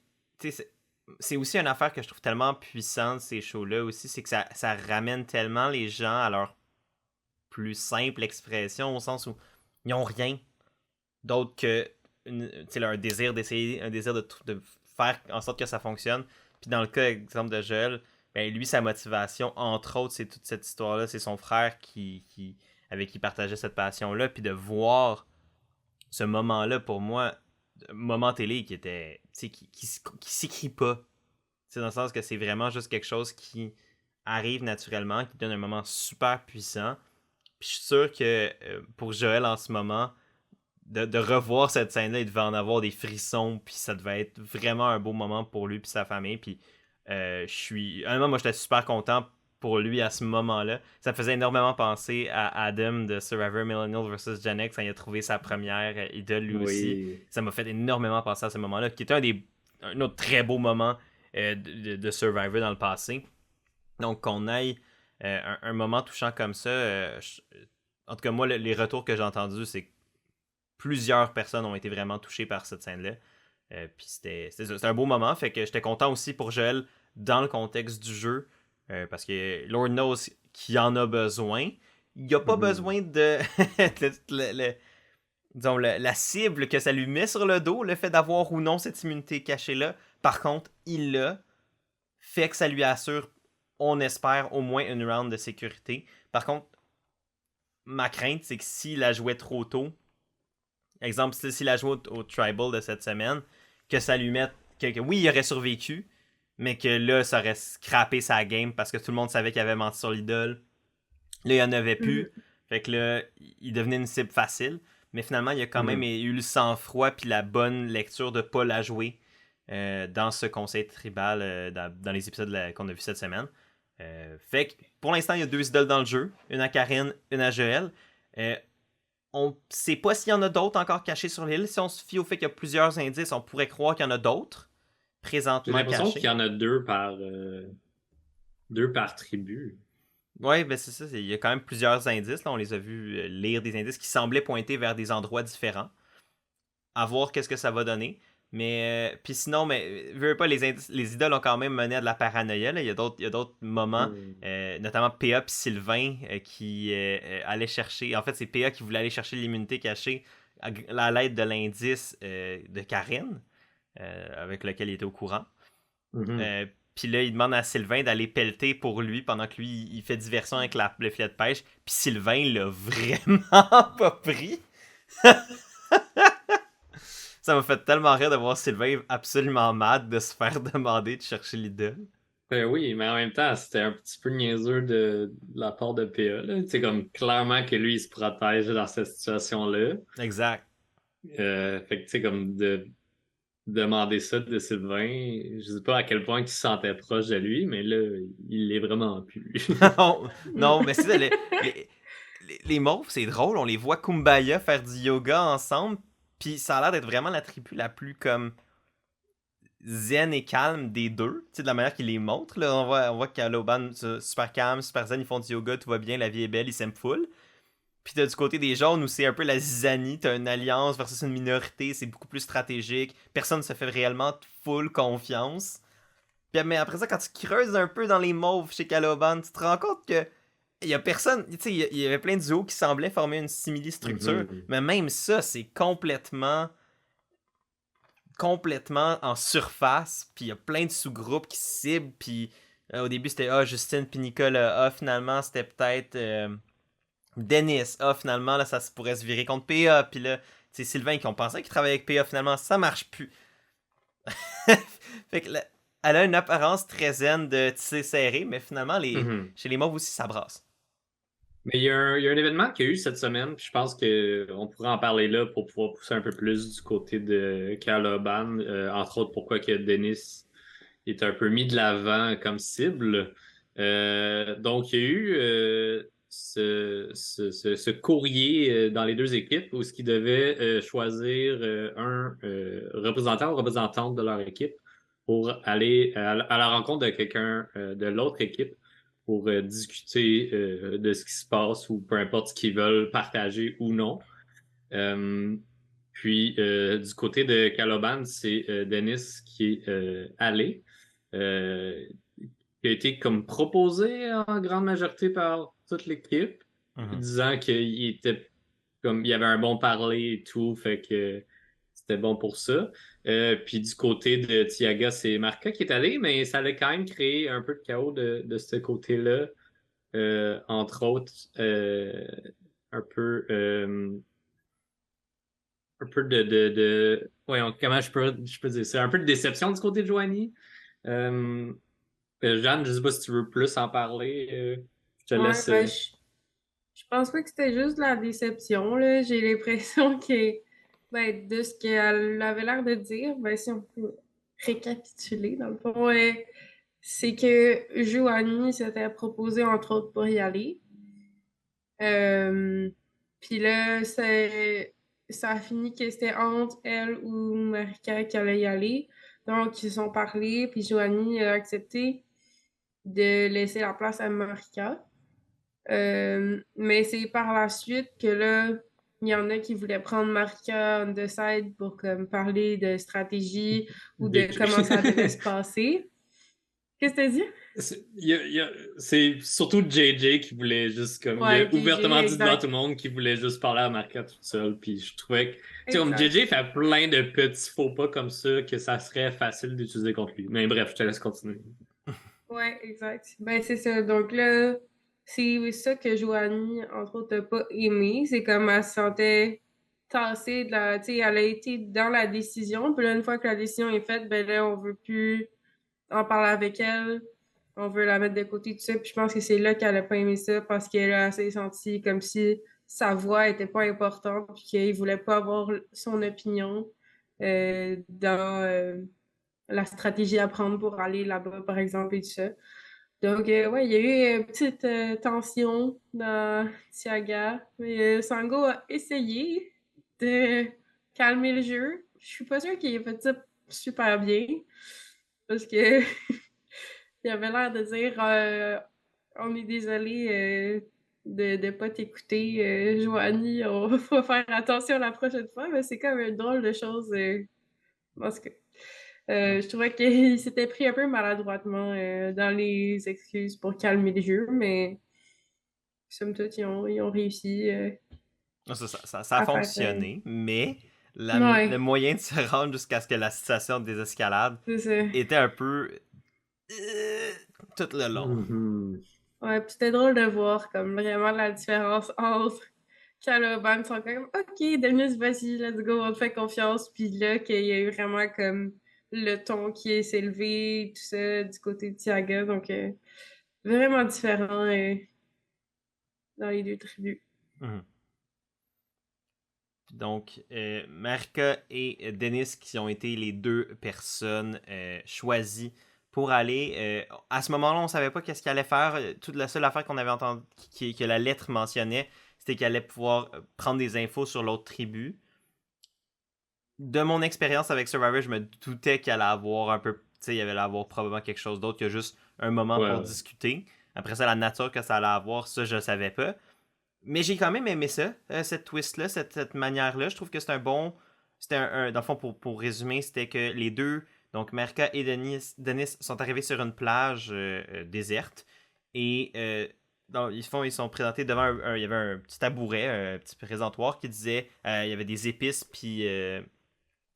C'est aussi une affaire que je trouve tellement puissante, ces shows-là aussi, c'est que ça ramène tellement les gens à leur plus simple expression, au sens où ils n'ont rien d'autre que un désir d'essayer, un désir de faire en sorte que ça fonctionne. Puis dans le cas, exemple de Joël, ben lui, sa motivation, entre autres, c'est toute cette histoire-là, c'est son frère avec qui il partageait cette passion-là, puis de voir ce moment-là, pour moi, moment télé qui était, qui s'écrit pas. T'sais, dans le sens que c'est vraiment juste quelque chose qui arrive naturellement, qui donne un moment super puissant. Puis je suis sûr que pour Joël en ce moment, de revoir cette scène-là, il devait en avoir des frissons, puis ça devait être vraiment un beau moment pour lui et sa famille. Puis honnêtement, moi j'étais super content pour lui à ce moment-là. Ça me faisait énormément penser à Adam de Survivor Millennial vs. Gen X quand il a trouvé sa première idole lui aussi. Ça m'a fait énormément penser à ce moment-là, qui était un des un autre très beau moment de Survivor dans le passé. Donc, qu'on aille un moment touchant comme ça, en tout cas, moi, les retours que j'ai entendus, c'est que plusieurs personnes ont été vraiment touchées par cette scène-là. Puis c'était un beau moment, fait que j'étais content aussi pour Joël dans le contexte du jeu, parce que Lord knows qu'il en a besoin. Il n'y a pas besoin de disons, la cible que ça lui met sur le dos, le fait d'avoir ou non cette immunité cachée-là. Par contre, il l'a, fait que ça lui assure, on espère, au moins une round de sécurité. Par contre, ma crainte, c'est que s'il la jouait trop tôt, exemple, s'il la jouait au Tribal de cette semaine, que ça lui mette... Que oui, il aurait survécu, mais que là, ça aurait scrappé sa game parce que tout le monde savait qu'il avait menti sur l'idole. Là, il n'y en avait plus. Fait que là, il devenait une cible facile. Mais finalement, il a quand même eu le sang-froid puis la bonne lecture de ne pas la jouer dans ce conseil tribal dans les épisodes qu'on a vus cette semaine. Fait que pour l'instant, il y a 2 idoles dans le jeu. Une à Karine, une à Joël. On sait pas s'il y en a d'autres encore cachés sur l'île. Si on se fie au fait qu'il y a plusieurs indices, on pourrait croire qu'il y en a d'autres J'ai présentement l'impression cachés. qu'il y en a 2 par tribu. Ouais, ben c'est ça. Il y a quand même plusieurs indices. Là. On les a vus lire des indices qui semblaient pointer vers des endroits différents. À voir qu'est-ce que ça va donner. Mais puis sinon, mais veux pas, les idoles ont quand même mené à de la paranoïa. Là. Il y a d'autres moments, notamment PA et Sylvain qui allaient chercher. En fait, c'est PA qui voulait aller chercher l'immunité cachée à l'aide de l'indice de Karine, avec lequel il était au courant. Puis là, il demande à Sylvain d'aller pelleter pour lui pendant que lui, il fait diversion avec le filet de pêche. Puis Sylvain l'a vraiment pas pris. Ça m'a fait tellement rire de voir Sylvain absolument mad de se faire demander de chercher l'idole. Ben oui, mais en même temps, c'était un petit peu niaiseux de la part de PA. C'est comme clairement que lui, il se protège dans cette situation-là. Exact. Fait que tu sais, comme de demander ça de Sylvain, je sais pas à quel point il se sentait proche de lui, mais là, il l'est vraiment plus. Non, mais c'est ça, les mauves, c'est drôle, on les voit Kumbaya faire du yoga ensemble, puis ça a l'air d'être vraiment la tribu la plus comme zen et calme des deux, tu sais, de la manière qu'ils les montrent, là, on voit qu'Aloban, super calme, super zen, ils font du yoga, tout va bien, la vie est belle, ils s'aiment full. Puis t'as du côté des jaunes où c'est un peu la zizanie, t'as une alliance versus une minorité, c'est beaucoup plus stratégique, personne ne se fait réellement full confiance. Puis, mais après ça, quand tu creuses un peu dans les mauves chez Caloban, tu te rends compte que il y a personne, tu sais, il y avait plein de duos qui semblaient former une simili-structure, mais même ça, c'est complètement en surface, puis il y a plein de sous-groupes qui ciblent, puis au début c'était Justine puis Nicole, finalement c'était peut-être Dennis, finalement là ça se pourrait se virer contre PA, puis là c'est Sylvain qui on pensait qu'il travaillait avec PA, finalement ça marche plus. Fait que là, elle a une apparence très zen de tisser serré, mais finalement chez les mauves aussi ça brasse. Mais il y a un événement qu'il y a eu cette semaine, puis je pense qu'on pourrait en parler là pour pouvoir pousser un peu plus du côté de Caloban, entre autres pourquoi que Dennis est un peu mis de l'avant comme cible. Donc, il y a eu ce courrier dans les 2 équipes où ce qui devait choisir un représentant ou représentante de leur équipe pour aller à la rencontre de quelqu'un de l'autre équipe pour discuter de ce qui se passe ou peu importe ce qu'ils veulent partager ou non. Puis, du côté de Caloban, c'est Dennis qui est allé, qui a été comme proposé en grande majorité par toute l'équipe, disant qu'il était comme il y avait un bon parler et tout, fait que c'était bon pour ça. Puis du côté de Tiaga, c'est Marca qui est allé, mais ça allait quand même créer un peu de chaos de ce côté-là. Entre autres, un peu ouais, comment je peux dire ça? Un peu de déception du côté de Joanie. Jeanne, je sais pas si tu veux plus en parler. Je te Ouais, laisse. ben, je pense pas que c'était juste de la déception, là. J'ai l'impression que, ben, de ce qu'elle avait l'air de dire, ben, si on peut récapituler, dans le fond, c'est que Joanie s'était proposée, entre autres, pour y aller. Puis là, ça a fini que c'était entre elle ou Marika qui allait y aller. Donc, ils se sont parlé, puis Joanie a accepté de laisser la place à Marika. Mais c'est par la suite que là, il y en a qui voulaient prendre Marika on the side pour comme, parler de stratégie ou de comment ça devait se passer. Qu'est-ce que t'as dit? C'est surtout JJ qui voulait juste comme. Il Ouais, a JJ, ouvertement dit devant tout exact. le monde qu'il voulait juste parler à Marca toute seule. Puis je trouvais que. Tu sais, comme Exact. JJ fait plein de petits faux pas comme ça que ça serait facile d'utiliser contre lui. Mais bref, je te laisse continuer. Ouais, exact. Ben, c'est ça. Donc là, c'est ça que Joanie, entre autres, n'a pas aimé. C'est comme elle se sentait tassée de la. Tu sais, elle a été dans la décision. Puis là, une fois que la décision est faite, ben là, on veut plus en parler avec elle. On veut la mettre de côté, tout ça. Puis je pense que c'est là qu'elle a pas aimé ça parce qu'elle a s'est sentie comme si sa voix était pas importante puis qu'il voulait pas avoir son opinion dans la stratégie à prendre pour aller là-bas, par exemple, et tout ça. Donc, ouais, il y a eu une petite tension dans Tiaga. Mais Sango a essayé de calmer le jeu. Je suis pas sûre qu'il ait fait ça super bien. Parce que il avait l'air de dire on est désolé de ne pas t'écouter, Joanie, on va faire attention la prochaine fois, mais c'est comme une drôle de chose. Parce que je trouvais qu'il s'était pris un peu maladroitement dans les excuses pour calmer le jeu, mais somme toute, ils ont réussi Ça a à faire. fonctionné, mais le Ouais, moyen de se rendre jusqu'à ce que la situation des escalades c'est ça. était un peu euh, tout le long. Mhm. Ouais, puis c'était drôle de voir comme vraiment la différence entre Caloban sont comme OK, Denis, vas-y, let's go, on te fait confiance. Puis là, qu'il y a eu vraiment comme le ton qui s'est élevé, tout ça, du côté de Tiaga. Donc, vraiment différent dans les deux tribus. Mhm. Donc, Marika et Dennis qui ont été les deux personnes choisies pour aller. À ce moment-là, on ne savait pas qu'est-ce qu'il allait faire. Toute la seule affaire qu'on avait entendue, que la lettre mentionnait, c'était qu'il allait pouvoir prendre des infos sur l'autre tribu. De mon expérience avec Survivor, je me doutais qu'il allait avoir un peu. Tu sais, il allait avoir probablement quelque chose d'autre que juste un moment Ouais, pour ouais. discuter. Après ça, la nature que ça allait avoir, ça, je ne savais pas. Mais j'ai quand même aimé ça, cette twist-là, cette manière-là. Je trouve que c'est un bon. C'était dans le fond, pour résumer, c'était que les deux, donc Marika et Denis sont arrivés sur une plage déserte. Et ils sont présentés devant il y avait un petit tabouret, un petit présentoir qui disait il y avait des épices, puis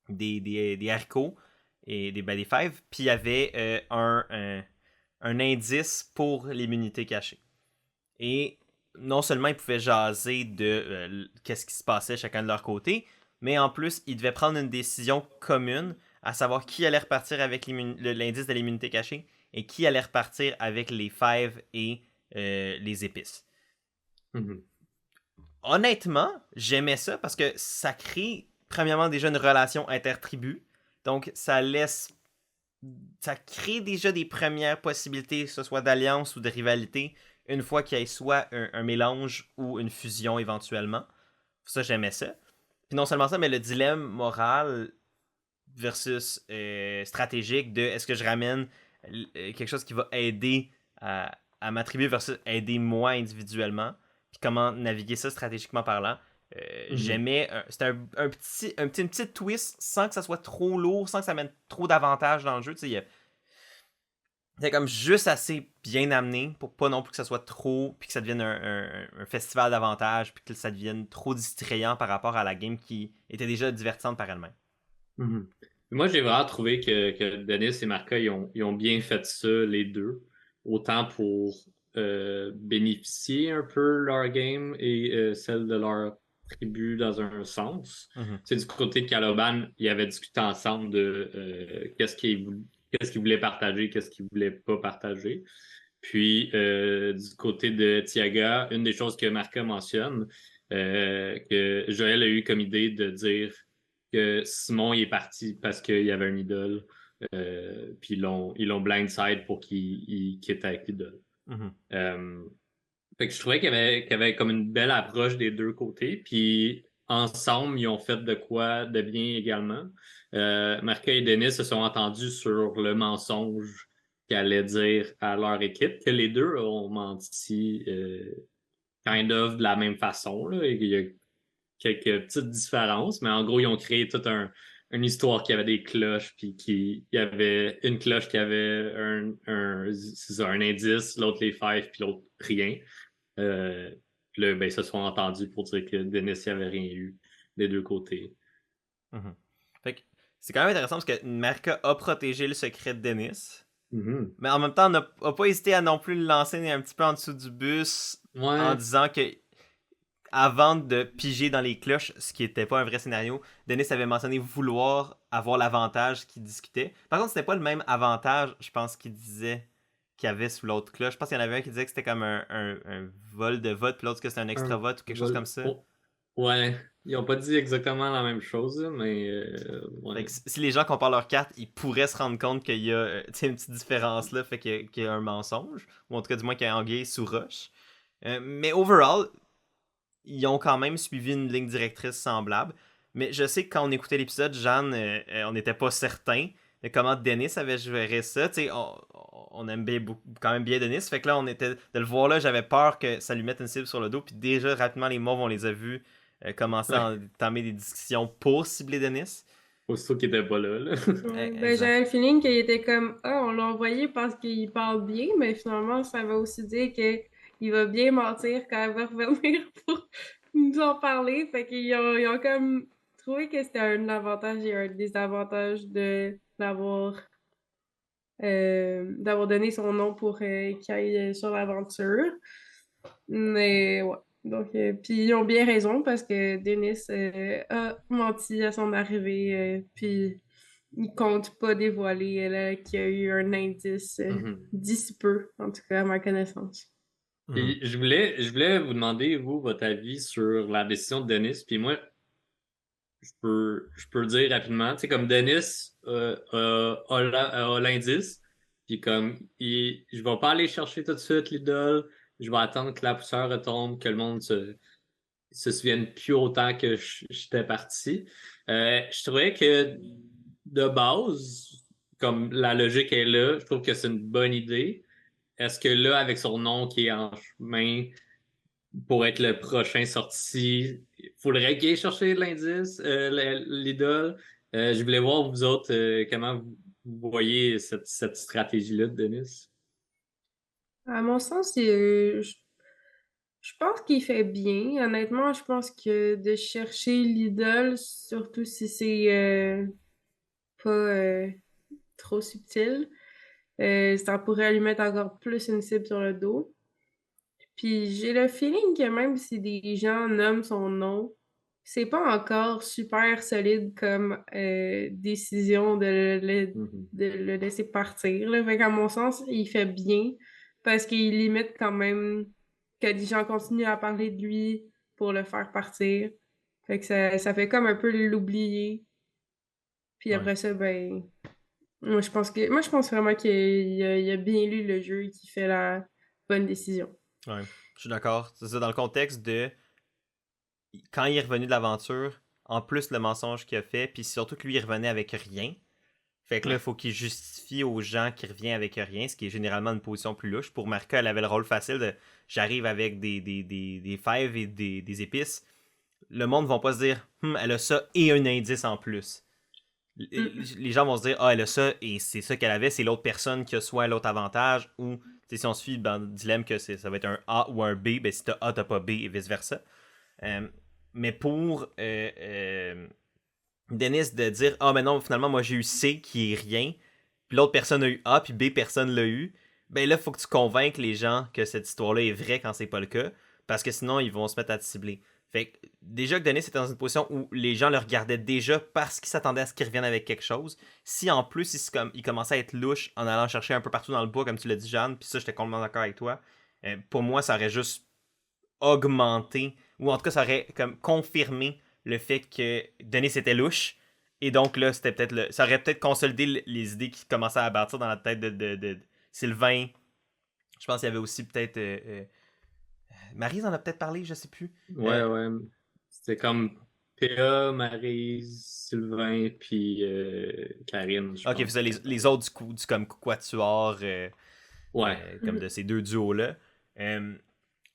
des haricots et des fèves. Puis il y avait un indice pour l'immunité cachée. Et non seulement ils pouvaient jaser de qu'est-ce qui se passait chacun de leur côté, mais en plus, ils devaient prendre une décision commune, à savoir qui allait repartir avec l'indice de l'immunité cachée et qui allait repartir avec les fèves et les épices. Mhm. Honnêtement, j'aimais ça parce que ça crée, premièrement, déjà une relation intertribu. Donc, ça crée déjà des premières possibilités, que ce soit d'alliance ou de rivalité, une fois qu'il y ait soit un mélange ou une fusion éventuellement. Ça, j'aimais ça. Puis non seulement ça, mais le dilemme moral versus stratégique de est-ce que je ramène quelque chose qui va aider à ma tribu versus aider moi individuellement. Puis comment naviguer ça stratégiquement parlant. Mhm. J'aimais. C'était une petite twist sans que ça soit trop lourd, sans que ça mène trop d'avantages dans le jeu. C'est comme juste assez bien amené pour pas non plus que ça soit trop, puis que ça devienne un festival d'avantages, puis que ça devienne trop distrayant par rapport à la game qui était déjà divertissante par elle-même. Mhm. Moi, j'ai vraiment trouvé que Denis et Marca, ils ont bien fait ça, les deux. Autant pour bénéficier un peu leur game et celle de leur tribu dans un sens. Mhm. C'est du côté de Caloban, ils avaient discuté ensemble de qu'est-ce qu'ils voulaient partager, qu'est-ce qu'ils voulaient pas partager. Puis, du côté de Tiaga, une des choses que Marca mentionne, que Joël a eu comme idée de dire que Simon il est parti parce qu'il y avait un idole. Puis ils l'ont blindside pour qu'il quitte avec l'idole. Mhm. Fait que je trouvais qu'il y avait comme une belle approche des deux côtés. Puis ensemble, ils ont fait de quoi de bien également. Marca et Denis se sont entendus sur le mensonge qu'ils allaient dire à leur équipe, que les deux ont menti kind of de la même façon. Là. Il y a quelques petites différences, mais en gros, ils ont créé toute une histoire qui avait des cloches, puis il y avait une cloche qui avait c'est ça, un indice, l'autre les five, puis l'autre rien. Puis là, ben, ils se sont entendus pour dire que Dennis n'y avait rien eu des deux côtés. Mhm. Fait que c'est quand même intéressant parce que Marca a protégé le secret de Dennis. Mhm. Mais en même temps, on n'a pas hésité à non plus le lancer un petit peu en dessous du bus en Ouais. disant que avant de piger dans les cloches, ce qui n'était pas un vrai scénario, Dennis avait mentionné vouloir avoir l'avantage qu'il discutait. Par contre, c'était pas le même avantage, je pense, qu'il disait qu'il y avait sous l'autre cloche. Je pense qu'il y en avait un qui disait que c'était comme un vol de vote, puis l'autre que c'était un extra Un vote ou quelque chose vol- comme ça. oh, ouais. Ils n'ont pas dit exactement la même chose, mais Fait ouais. que si les gens comparent leurs cartes, ils pourraient se rendre compte qu'il y a une petite différence là, fait qu'il y a un mensonge, ou en tout cas du moins qu'il y a anguille sous roche. Mais overall, ils ont quand même suivi une ligne directrice semblable. Mais je sais que quand on écoutait l'épisode, Jeanne, on n'était pas certain de comment Dennis avait géré ça. Tu sais, on aime bien, quand même bien Dennis. Fait que là, on était de le voir là, j'avais peur que ça lui mette une cible sur le dos. Puis déjà, rapidement, les mauves, on les a vus commencer à Ouais. entamer des discussions pour cibler Dennis. Aussitôt qu'ils n'étaient pas là. Ben, Exact. j'avais le feeling qu'il était comme ah, on l'a envoyé parce qu'il parle bien, mais finalement, ça va aussi dire qu'il va bien mentir quand il va revenir pour nous en parler. Fait qu'ils ont comme trouvé que c'était un avantage et un désavantage de d'avoir donné son nom pour qu'il aille sur l'aventure. Mais ouais. Donc, puis ils ont bien raison parce que Denis a menti à son arrivée, puis il compte pas dévoiler qu'il y a eu un indice Mhm. d'ici peu, en tout cas à ma connaissance. Mhm. Puis je voulais vous demander, vous, votre avis sur la décision de Denis. Puis moi, je peux le dire rapidement. Tu sais, comme Denis a l'indice, puis comme je vais pas aller chercher tout de suite l'idole, je vais attendre que la poussière retombe, que le monde se souvienne plus autant que j'étais parti. Je trouvais que de base, comme la logique est là, je trouve que c'est une bonne idée. Est-ce que là, avec son nom qui est en chemin, pour être le prochain sorti, il faudrait qu'il aille chercher l'indice, l'idole. Je voulais voir, vous autres, comment vous voyez cette stratégie-là de Denis. À mon sens, je pense qu'il fait bien. Honnêtement, je pense que de chercher l'idole, surtout si c'est pas trop subtil, ça pourrait lui mettre encore plus une cible sur le dos. Puis j'ai le feeling que même si des gens nomment son nom, c'est pas encore super solide comme décision Mhm. de le laisser partir, là. Fait qu'à mon sens, il fait bien parce qu'il limite quand même que des gens continuent à parler de lui pour le faire partir. Fait que ça fait comme un peu l'oublier. Puis Ouais. après ça, ben, moi, je pense vraiment il a bien lu le jeu et qu'il fait la bonne décision. Ouais. Je suis d'accord. C'est ça, dans le contexte de quand il est revenu de l'aventure, en plus le mensonge qu'il a fait, puis surtout que lui, il revenait avec rien. Fait que là, il Ouais. faut qu'il justifie aux gens qu'il revient avec rien, ce qui est généralement une position plus louche. Pour Marca, elle avait le rôle facile de j'arrive avec des fèves et des épices. Le monde ne va pas se dire elle a ça et un indice en plus. Mm. Les gens vont se dire elle a ça et c'est ça qu'elle avait, c'est l'autre personne qui a soit l'autre avantage ou si on suit le dilemme que ça va être un A ou un B, ben si t'as A, t'as pas B et vice versa. Euh, mais pour Dennis de dire mais non, finalement, moi j'ai eu C qui est rien, puis l'autre personne a eu A, puis B, personne l'a eu, ben là, il faut que tu convainques les gens que cette histoire-là est vraie quand c'est pas le cas, parce que sinon, ils vont se mettre à te cibler. Fait que, déjà que Dennis était dans une position où les gens le regardaient déjà parce qu'ils s'attendaient à ce qu'il revienne avec quelque chose. Si en plus, il commençait à être louche en allant chercher un peu partout dans le bois, comme tu l'as dit, Jeanne, puis ça, j'étais complètement d'accord avec toi, pour moi, ça aurait juste augmenté, ou en tout cas, ça aurait comme confirmé le fait que Denis était louche. Et donc là, c'était peut-être ça aurait peut-être consolidé les idées qui commençaient à bâtir dans la tête de Sylvain. Je pense qu'il y avait aussi peut-être. Maryse en a peut-être parlé, je sais plus. Ouais, ouais. C'était comme. PA, Maryse, Sylvain, puis Karine, je Ok, pense. c'est les autres du comme quatuor Ouais. comme de ces deux duos-là.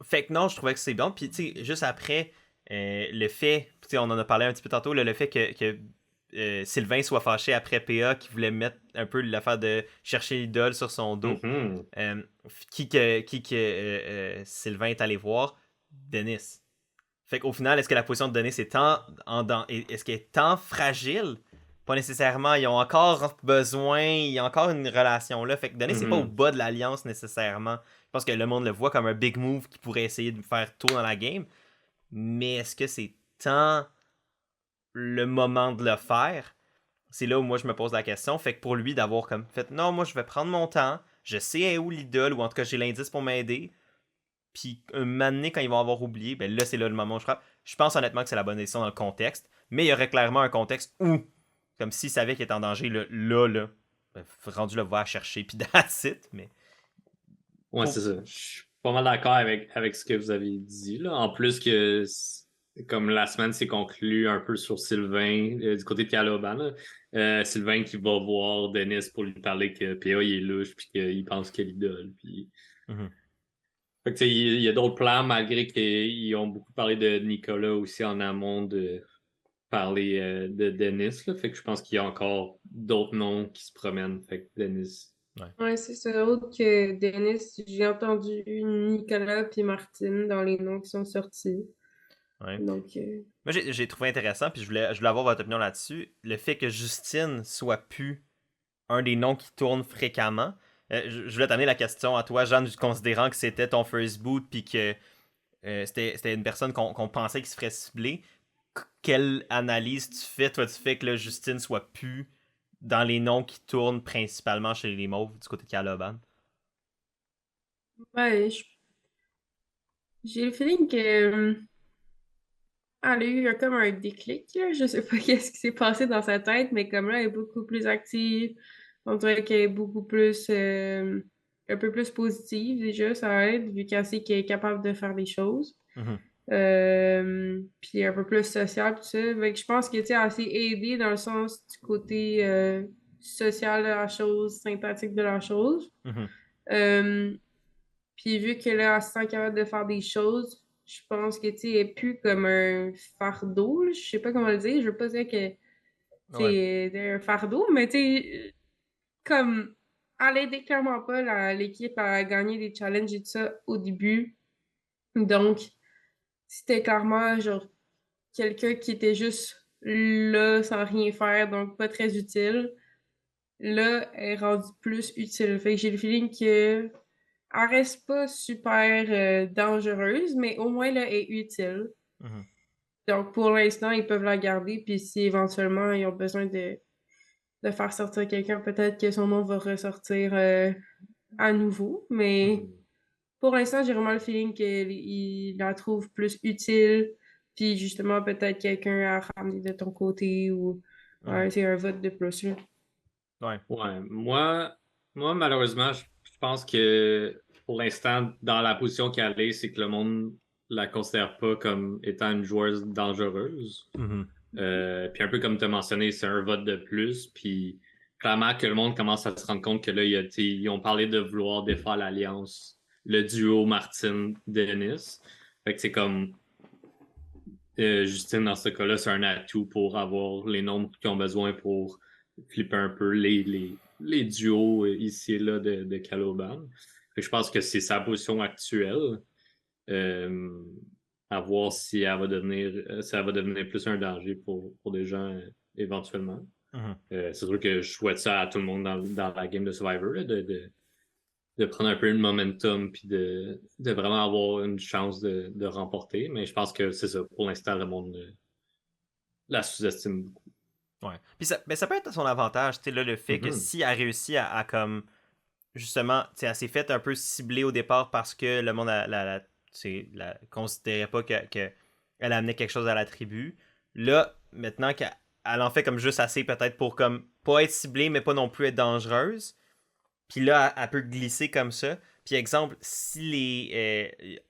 Fait que non, je trouvais que c'est bon. Puis, tu sais, juste après, le fait, tu sais, on en a parlé un petit peu tantôt, là, le fait que Sylvain soit fâché après PA, qui voulait mettre un peu l'affaire de chercher l'idole sur son dos. Mhm. Sylvain est allé voir? Denis. Fait qu'au final, est-ce que la position de Denis est est-ce qu'elle est tant fragile? Pas nécessairement. Ils ont encore besoin, il y a encore une relation là. Fait que Denis, c'est pas au Mhm. bas de l'alliance nécessairement. Je pense que le monde le voit comme un big move qui pourrait essayer de faire tôt dans la game. Mais est-ce que c'est tant le moment de le faire? C'est là où moi je me pose la question. Fait que pour lui d'avoir comme fait non, moi je vais prendre mon temps. Je sais où l'idole, ou en tout cas j'ai l'indice pour m'aider. Puis un moment donné, quand ils vont avoir oublié, ben là, c'est là le moment où je frappe. Je pense honnêtement que c'est la bonne décision dans le contexte. Mais il y aurait clairement un contexte où, comme s'il savait qu'il était en danger, là, ben, rendu le voir chercher, puis that's it. Mais Ouais, pour... c'est ça. Je suis pas mal d'accord avec ce que vous avez dit, là. En plus que, comme la semaine s'est conclue un peu sur Sylvain, du côté de Caloban, là, Sylvain qui va voir Denis pour lui parler que PA, il est louche, puis qu'il pense qu'il est l'idole, puis... Mhm. Fait que, tu sais, il y a d'autres plans, malgré qu'ils ont beaucoup parlé de Nicolas aussi en amont de parler de Denis, là. Fait que je pense qu'il y a encore d'autres noms qui se promènent. Fait que Denis... Ouais, c'est ça. Autre que Denis, j'ai entendu Nicolas puis Martine dans les noms qui sont sortis. Ouais. Donc, Moi, j'ai trouvé intéressant, puis je voulais avoir votre opinion là-dessus. Le fait que Justine soit plus un des noms qui tourne fréquemment. Je voulais t'amener la question à toi, Jeanne, considérant que c'était ton first boot, puis que c'était une personne qu'on pensait qui se ferait cibler. Quelle analyse tu fais, toi, du fait que là, Justine soit plus dans les noms qui tournent principalement chez les Mauves du côté de Caloban? ouais, j'ai le feeling que elle a eu comme un déclic, là. Je sais pas qu'est-ce qui s'est passé dans sa tête, mais comme là, elle est beaucoup plus active. On dirait qu'elle est beaucoup plus, un peu plus positive déjà, ça aide, vu qu'elle sait qu'elle est capable de faire des choses. Mhm. Puis un peu plus sociale, tout ça. Fait que je pense que, tu sais, elle s'est aidée dans le sens du côté social de la chose, sympathique de la chose. Mhm. Euh, Puis vu que là, elle se sent capable de faire des choses, je pense que, tu sais, elle est plus comme un fardeau, là. Je sais pas comment le dire. Je veux pas dire que Ouais. c'est un fardeau, mais tu sais, comme elle aidait clairement pas l'équipe à gagner des challenges et tout ça au début. Donc, c'était clairement genre quelqu'un qui était juste là sans rien faire, donc pas très utile. Là, elle est rendue plus utile. Fait que j'ai le feeling que elle reste pas super dangereuse, mais au moins là, elle est utile. Mhm. Donc pour l'instant, ils peuvent la garder, puis si éventuellement ils ont besoin de faire sortir quelqu'un, peut-être que son nom va ressortir à nouveau. Mais Mhm. pour l'instant, j'ai vraiment le feeling qu'il la trouve plus utile, puis justement peut-être quelqu'un à ramener de ton côté ou Mhm. ouais, c'est un vote de plus là. Ouais. Ouais, moi malheureusement, je pense que pour l'instant, dans la position qu'elle est, c'est que le monde la considère pas comme étant une joueuse dangereuse. Mhm. Puis un peu comme tu as mentionné, c'est un vote de plus. Puis clairement que le monde commence à se rendre compte que là, ils ont parlé de vouloir défaire l'alliance, le duo Martin-Denis. Fait que c'est comme Justine, dans ce cas-là, c'est un atout pour avoir les nombres qu'ils ont besoin pour flipper un peu les duos ici et là de Caloban. Fait que je pense que c'est sa position actuelle. Euh, à voir si elle va devenir plus un danger pour des gens éventuellement. Mhm. C'est sûr que je souhaite ça à tout le monde dans la game de Survivor, là, de prendre un peu le momentum puis de vraiment avoir une chance de remporter. Mais je pense que c'est ça. Pour l'instant, le monde la sous-estime beaucoup. Ouais. Puis mais ça peut être à son avantage, tu sais, là, le fait que Mhm. si elle réussit à comme justement, tu sais, elle s'est faite un peu cibler au départ parce que le monde tu sais, considérait pas que elle amenait quelque chose à la tribu. Là, maintenant qu'elle en fait comme juste assez peut-être pour comme pas être ciblée mais pas non plus être dangereuse. Puis là, elle peut glisser comme ça. Puis exemple, si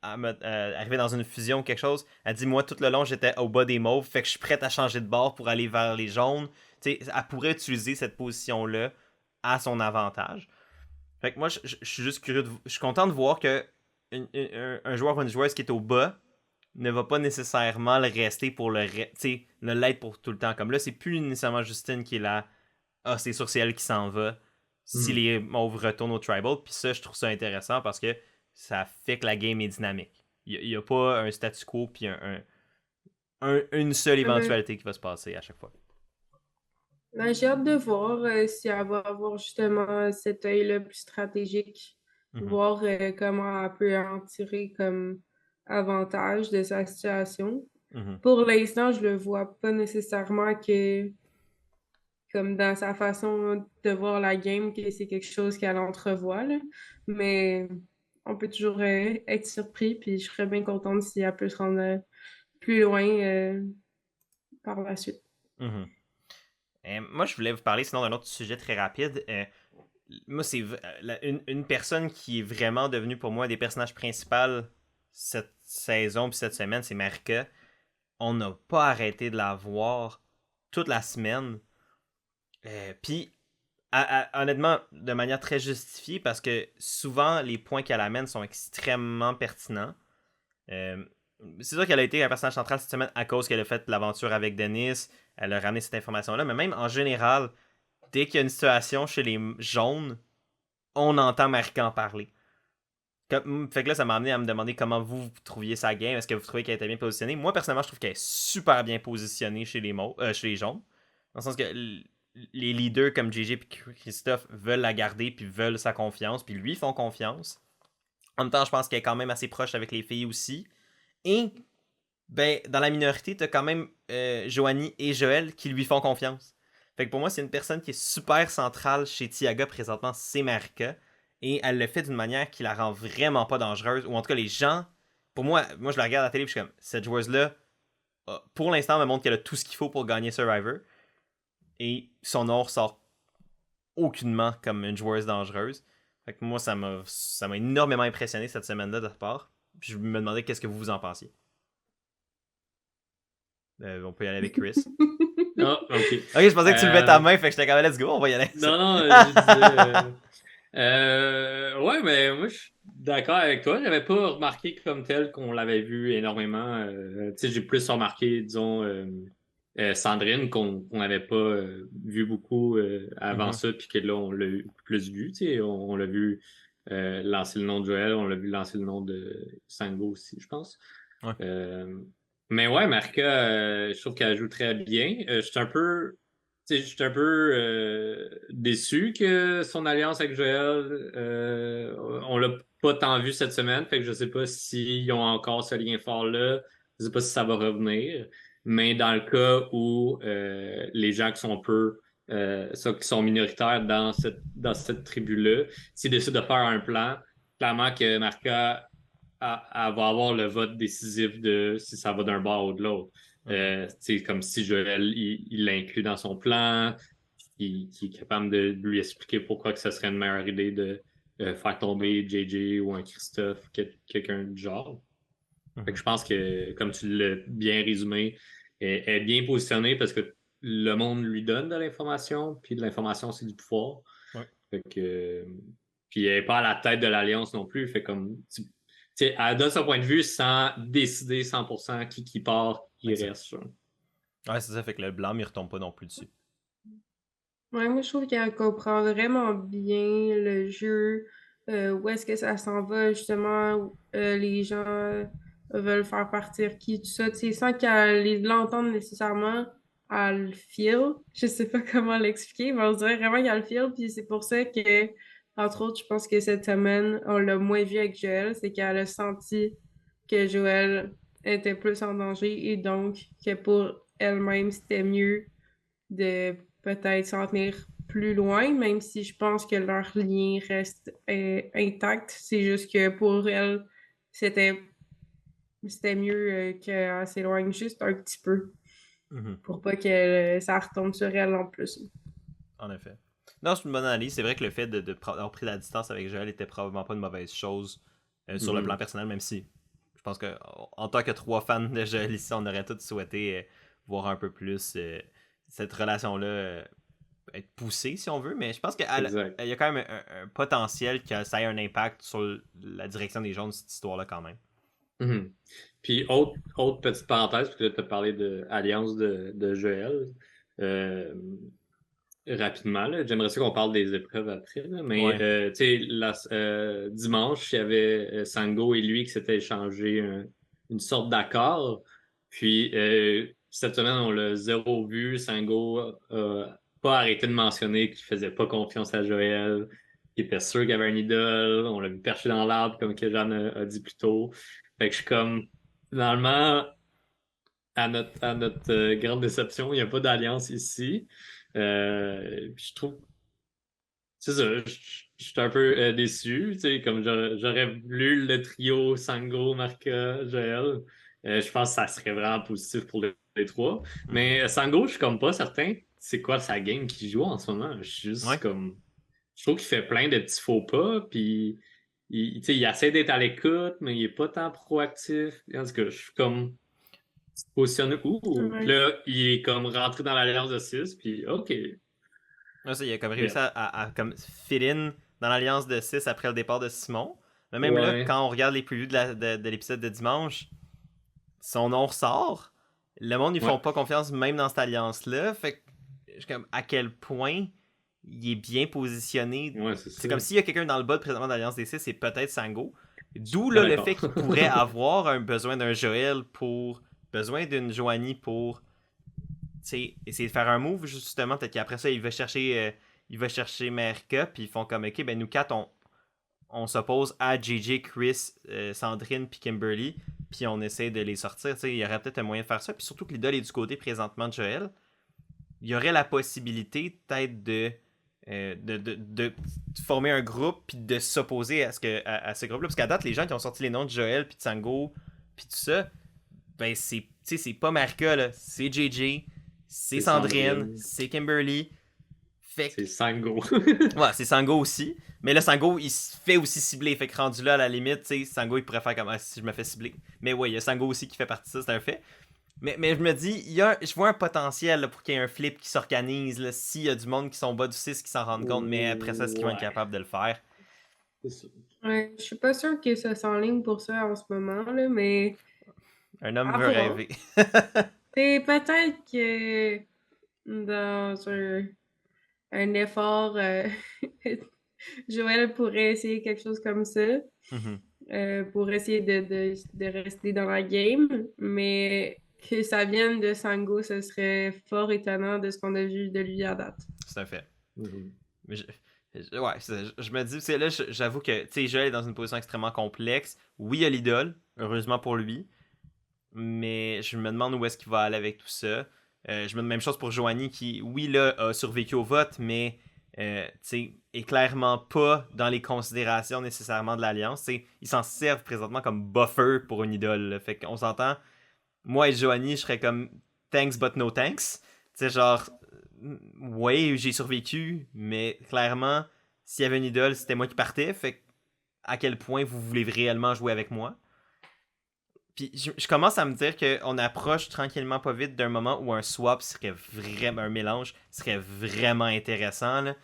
arrivait dans une fusion ou quelque chose, elle dit moi tout le long j'étais au bas des mauves, fait que je suis prête à changer de bord pour aller vers les jaunes. Tu sais, elle pourrait utiliser cette position-là à son avantage. Fait que moi, je suis juste curieux je suis content de voir que un joueur ou une joueuse qui est au bas ne va pas nécessairement le rester pour ne l'être pour tout le temps. Comme là, c'est plus nécessairement Justine qui est là. Ah, c'est sûr, c'est elle qui s'en va si les mauves retournent au tribal. Puis ça, je trouve ça intéressant parce que ça fait que la game est dynamique. Il n'y a pas un statu quo puis une seule éventualité qui va se passer à chaque fois. Ben, j'ai hâte de voir si elle va avoir justement cet œil-là plus stratégique, voir comment elle peut en tirer comme avantage de sa situation. Pour l'instant, je le vois pas nécessairement que, comme dans sa façon de voir la game, que c'est quelque chose qu'elle entrevoit, là. Mais on peut toujours être surpris, puis je serais bien contente si elle peut se rendre plus loin par la suite. Moi, je voulais vous parler sinon d'un autre sujet très rapide. Moi, c'est une personne qui est vraiment devenue pour moi un des personnages principaux cette saison puis cette semaine, c'est Marika. On n'a pas arrêté de la voir toute la semaine. Puis, honnêtement, de manière très justifiée, parce que souvent, les points qu'elle amène sont extrêmement pertinents. C'est sûr qu'elle a été un personnage central cette semaine à cause qu'elle a fait l'aventure avec Dennis. Elle a ramené cette information-là. Mais même en général, dès qu'il y a une situation chez les jaunes, on entend Marika en parler. Fait que là, ça m'a amené à me demander comment vous trouviez sa game. Est-ce que vous trouvez qu'elle était bien positionnée? Moi, personnellement, je trouve qu'elle est super bien positionnée chez les jaunes. Dans le sens que les leaders comme JJ et Christophe veulent la garder, puis veulent sa confiance, puis lui font confiance. En même temps, je pense qu'elle est quand même assez proche avec les filles aussi. Et, ben, dans la minorité, t'as quand même Joanie et Joël qui lui font confiance. Fait que pour moi, c'est une personne qui est super centrale chez Tiaga présentement, c'est Marika. Et elle le fait d'une manière qui la rend vraiment pas dangereuse. Ou en tout cas, les gens. Pour moi, je la regarde à la télé et je suis comme, cette joueuse-là, pour l'instant, me montre qu'elle a tout ce qu'il faut pour gagner Survivor. Et son nom ressort aucunement comme une joueuse dangereuse. Fait que moi, ça m'a énormément impressionné cette semaine-là de ta part. Puis je me demandais qu'est-ce que vous en pensiez. On peut y aller avec Chris. Ah, ok. Ok, je pensais que tu levais ta main, fait que j'étais comme, let's go, on va y aller. Non, je disais. Ouais, mais moi, je suis d'accord avec toi. J'avais pas remarqué comme tel qu'on l'avait vu énormément. Tu sais, j'ai plus remarqué, disons, Sandrine, qu'on n'avait pas vu beaucoup avant ça, puis que là, on l'a plus vu. Tu sais, on l'a vu lancer le nom de Joël, on l'a vu lancer le nom de Sango aussi, je pense. Ouais. Mais ouais, Marika, je trouve qu'elle joue très bien. Je suis un peu déçu que son alliance avec Joël, on l'a pas tant vu cette semaine, fait que je sais pas s'ils ont encore ce lien fort-là, je sais pas si ça va revenir, mais dans le cas où les gens qui sont qui sont minoritaires dans cette tribu-là, s'ils décident de faire un plan, clairement que Marca elle va avoir le vote décisif de si ça va d'un bord ou de l'autre. C'est comme si Joël, il l'inclut dans son plan, qui est capable de lui expliquer pourquoi que ce serait une meilleure idée de faire tomber JJ ou un Christophe, quelqu'un du genre. Fait que je pense que, comme tu l'as bien résumé, elle est bien positionnée parce que le monde lui donne de l'information, puis de l'information, c'est du pouvoir. Ouais. Fait que, puis elle n'est pas à la tête de l'Alliance non plus. Fait comme, elle donne son point de vue sans décider 100% qui part, qui reste. Ouais, c'est ça, fait que le blanc, il retombe pas non plus dessus. Ouais, moi, je trouve qu'elle comprend vraiment bien le jeu, où est-ce que ça s'en va, justement, où, les gens veulent faire partir qui, tout ça, tu sais, sans qu'elle l'entende nécessairement, elle le feel. Je sais pas comment l'expliquer, mais on dirait vraiment qu'elle le feel, puis c'est pour ça que, entre autres, je pense que cette semaine, on l'a moins vu avec Joël, c'est qu'elle a senti que Joël était plus en danger, et donc que pour elle-même, c'était mieux de peut-être s'en tenir plus loin, même si je pense que leur lien reste intact. C'est juste que pour elle, c'était mieux qu'elle s'éloigne juste un petit peu pour pas que ça retombe sur elle en plus. En effet. Non, c'est une bonne analyse. C'est vrai que le fait d'avoir pris la distance avec Joël était probablement pas une mauvaise chose sur le plan personnel, même si je pense que en tant que 3 fans de Joël ici, on aurait tous souhaité voir un peu plus cette relation-là être poussée, si on veut. Mais je pense qu'il Exact. y a quand même un potentiel que ça ait un impact sur la direction des jaunes, cette histoire-là, quand même. Mhm. Puis, autre petite parenthèse, parce que là, tu as parlé de Alliance de Joël. Euh, Rapidement, là, j'aimerais ça qu'on parle des épreuves après, là, mais Ouais. tu sais, dimanche, il y avait Sango et lui qui s'étaient échangé une sorte d'accord. Puis cette semaine, on l'a zéro vu. Sango a pas arrêté de mentionner qu'il faisait pas confiance à Joël, qu'il était sûr qu'il y avait un idole. On l'a vu perché dans l'arbre, comme que Jeanne a dit plus tôt. Fait que je suis comme, finalement, à notre grande déception, il n'y a pas d'alliance ici. Puis je trouve, c'est ça, je suis un peu déçu. Tu sais, comme j'aurais voulu le trio Sango, Marca, Joël. Je pense que ça serait vraiment positif pour les trois. Mais Sango, je suis comme pas certain c'est quoi sa game qu'il joue en ce moment. Je suis juste Ouais. comme. Je trouve qu'il fait plein de petits faux pas, puis tu sais, il essaie d'être à l'écoute, mais il est pas tant proactif. En tout cas, je suis comme positionné où? Puis Ouais. là, il est comme rentré dans l'alliance de 6, puis OK. Là, ça, il a comme réussi Yeah. à comme fit in dans l'alliance de 6 après le départ de Simon. Mais même là, Ouais. quand on regarde les previews de l'épisode de dimanche, son nom ressort. Le monde, ils font Ouais. pas confiance même dans cette alliance-là. Fait que, je suis comme, à quel point il est bien positionné. Ouais, c'est C'est ça. comme s'il y a quelqu'un dans le bas présentement de l'alliance des 6, c'est peut-être Sango. D'où Très là, le d'accord. fait qu'il pourrait avoir un besoin d'un Joël pour. Besoin d'une Joanie pour essayer de faire un move, justement. Peut-être qu'après ça, il va chercher Merka, puis ils font comme, ok, ben nous quatre, on s'oppose à JJ, Chris, Sandrine, puis Kimberly, puis on essaie de les sortir. Il y aurait peut-être un moyen de faire ça, puis surtout que l'idole est du côté présentement de Joël. Il y aurait la possibilité peut-être de former un groupe puis de s'opposer à ce groupe-là. Parce qu'à date, les gens qui ont sorti les noms de Joël, puis de Sango, puis tout ça, ben c'est pas Marika, là. C'est JJ, c'est C'est Sandrine, Sandrine. c'est Kimberly. Fait C'est que, Sango. ouais, c'est Sango aussi. Mais là, Sango, il se fait aussi cibler. Fait que rendu là, à la limite, tu sais, Sango, il pourrait faire comme si je me fais cibler. Mais ouais, il y a Sango aussi qui fait partie de ça, c'est un fait. Mais je me dis, je vois un potentiel là, pour qu'il y ait un flip qui s'organise. S'il y a du monde qui sont bas du 6 qui s'en rendent compte, mais après ça, est-ce qu'ils vont être Ouais. capables de le faire? C'est ça. Ouais, je suis pas sûre que ça s'enligne pour ça en ce moment, là, mais Un homme à veut voir. rêver. C'est peut-être que dans un effort, Joël pourrait essayer quelque chose comme ça Mhm. pour essayer de rester dans la game, mais que ça vienne de Sango, ce serait fort étonnant de ce qu'on a vu de lui à date. C'est un fait. Mhm. Mais ouais, je me dis, c'est là, j'avoue que, tu sais, Joel est dans une position extrêmement complexe. Oui, il y a l'idole, heureusement pour lui, mais je me demande où est-ce qu'il va aller avec tout ça. Je me demande même chose pour Joanie qui, oui, là, a survécu au vote, mais, tu sais, est clairement pas dans les considérations nécessairement de l'Alliance. Tu sais, ils s'en servent présentement comme buffer pour une idole, là. Fait qu'on s'entend, moi et Joanie, je serais comme thanks but no thanks. Tu sais, genre, ouais, j'ai survécu, mais clairement, s'il y avait une idole, c'était moi qui partais. Fait que, à quel point vous voulez réellement jouer avec moi? Puis je commence à me dire qu'on approche tranquillement pas vite d'un moment où un swap serait vraiment, un mélange serait vraiment intéressant. Là.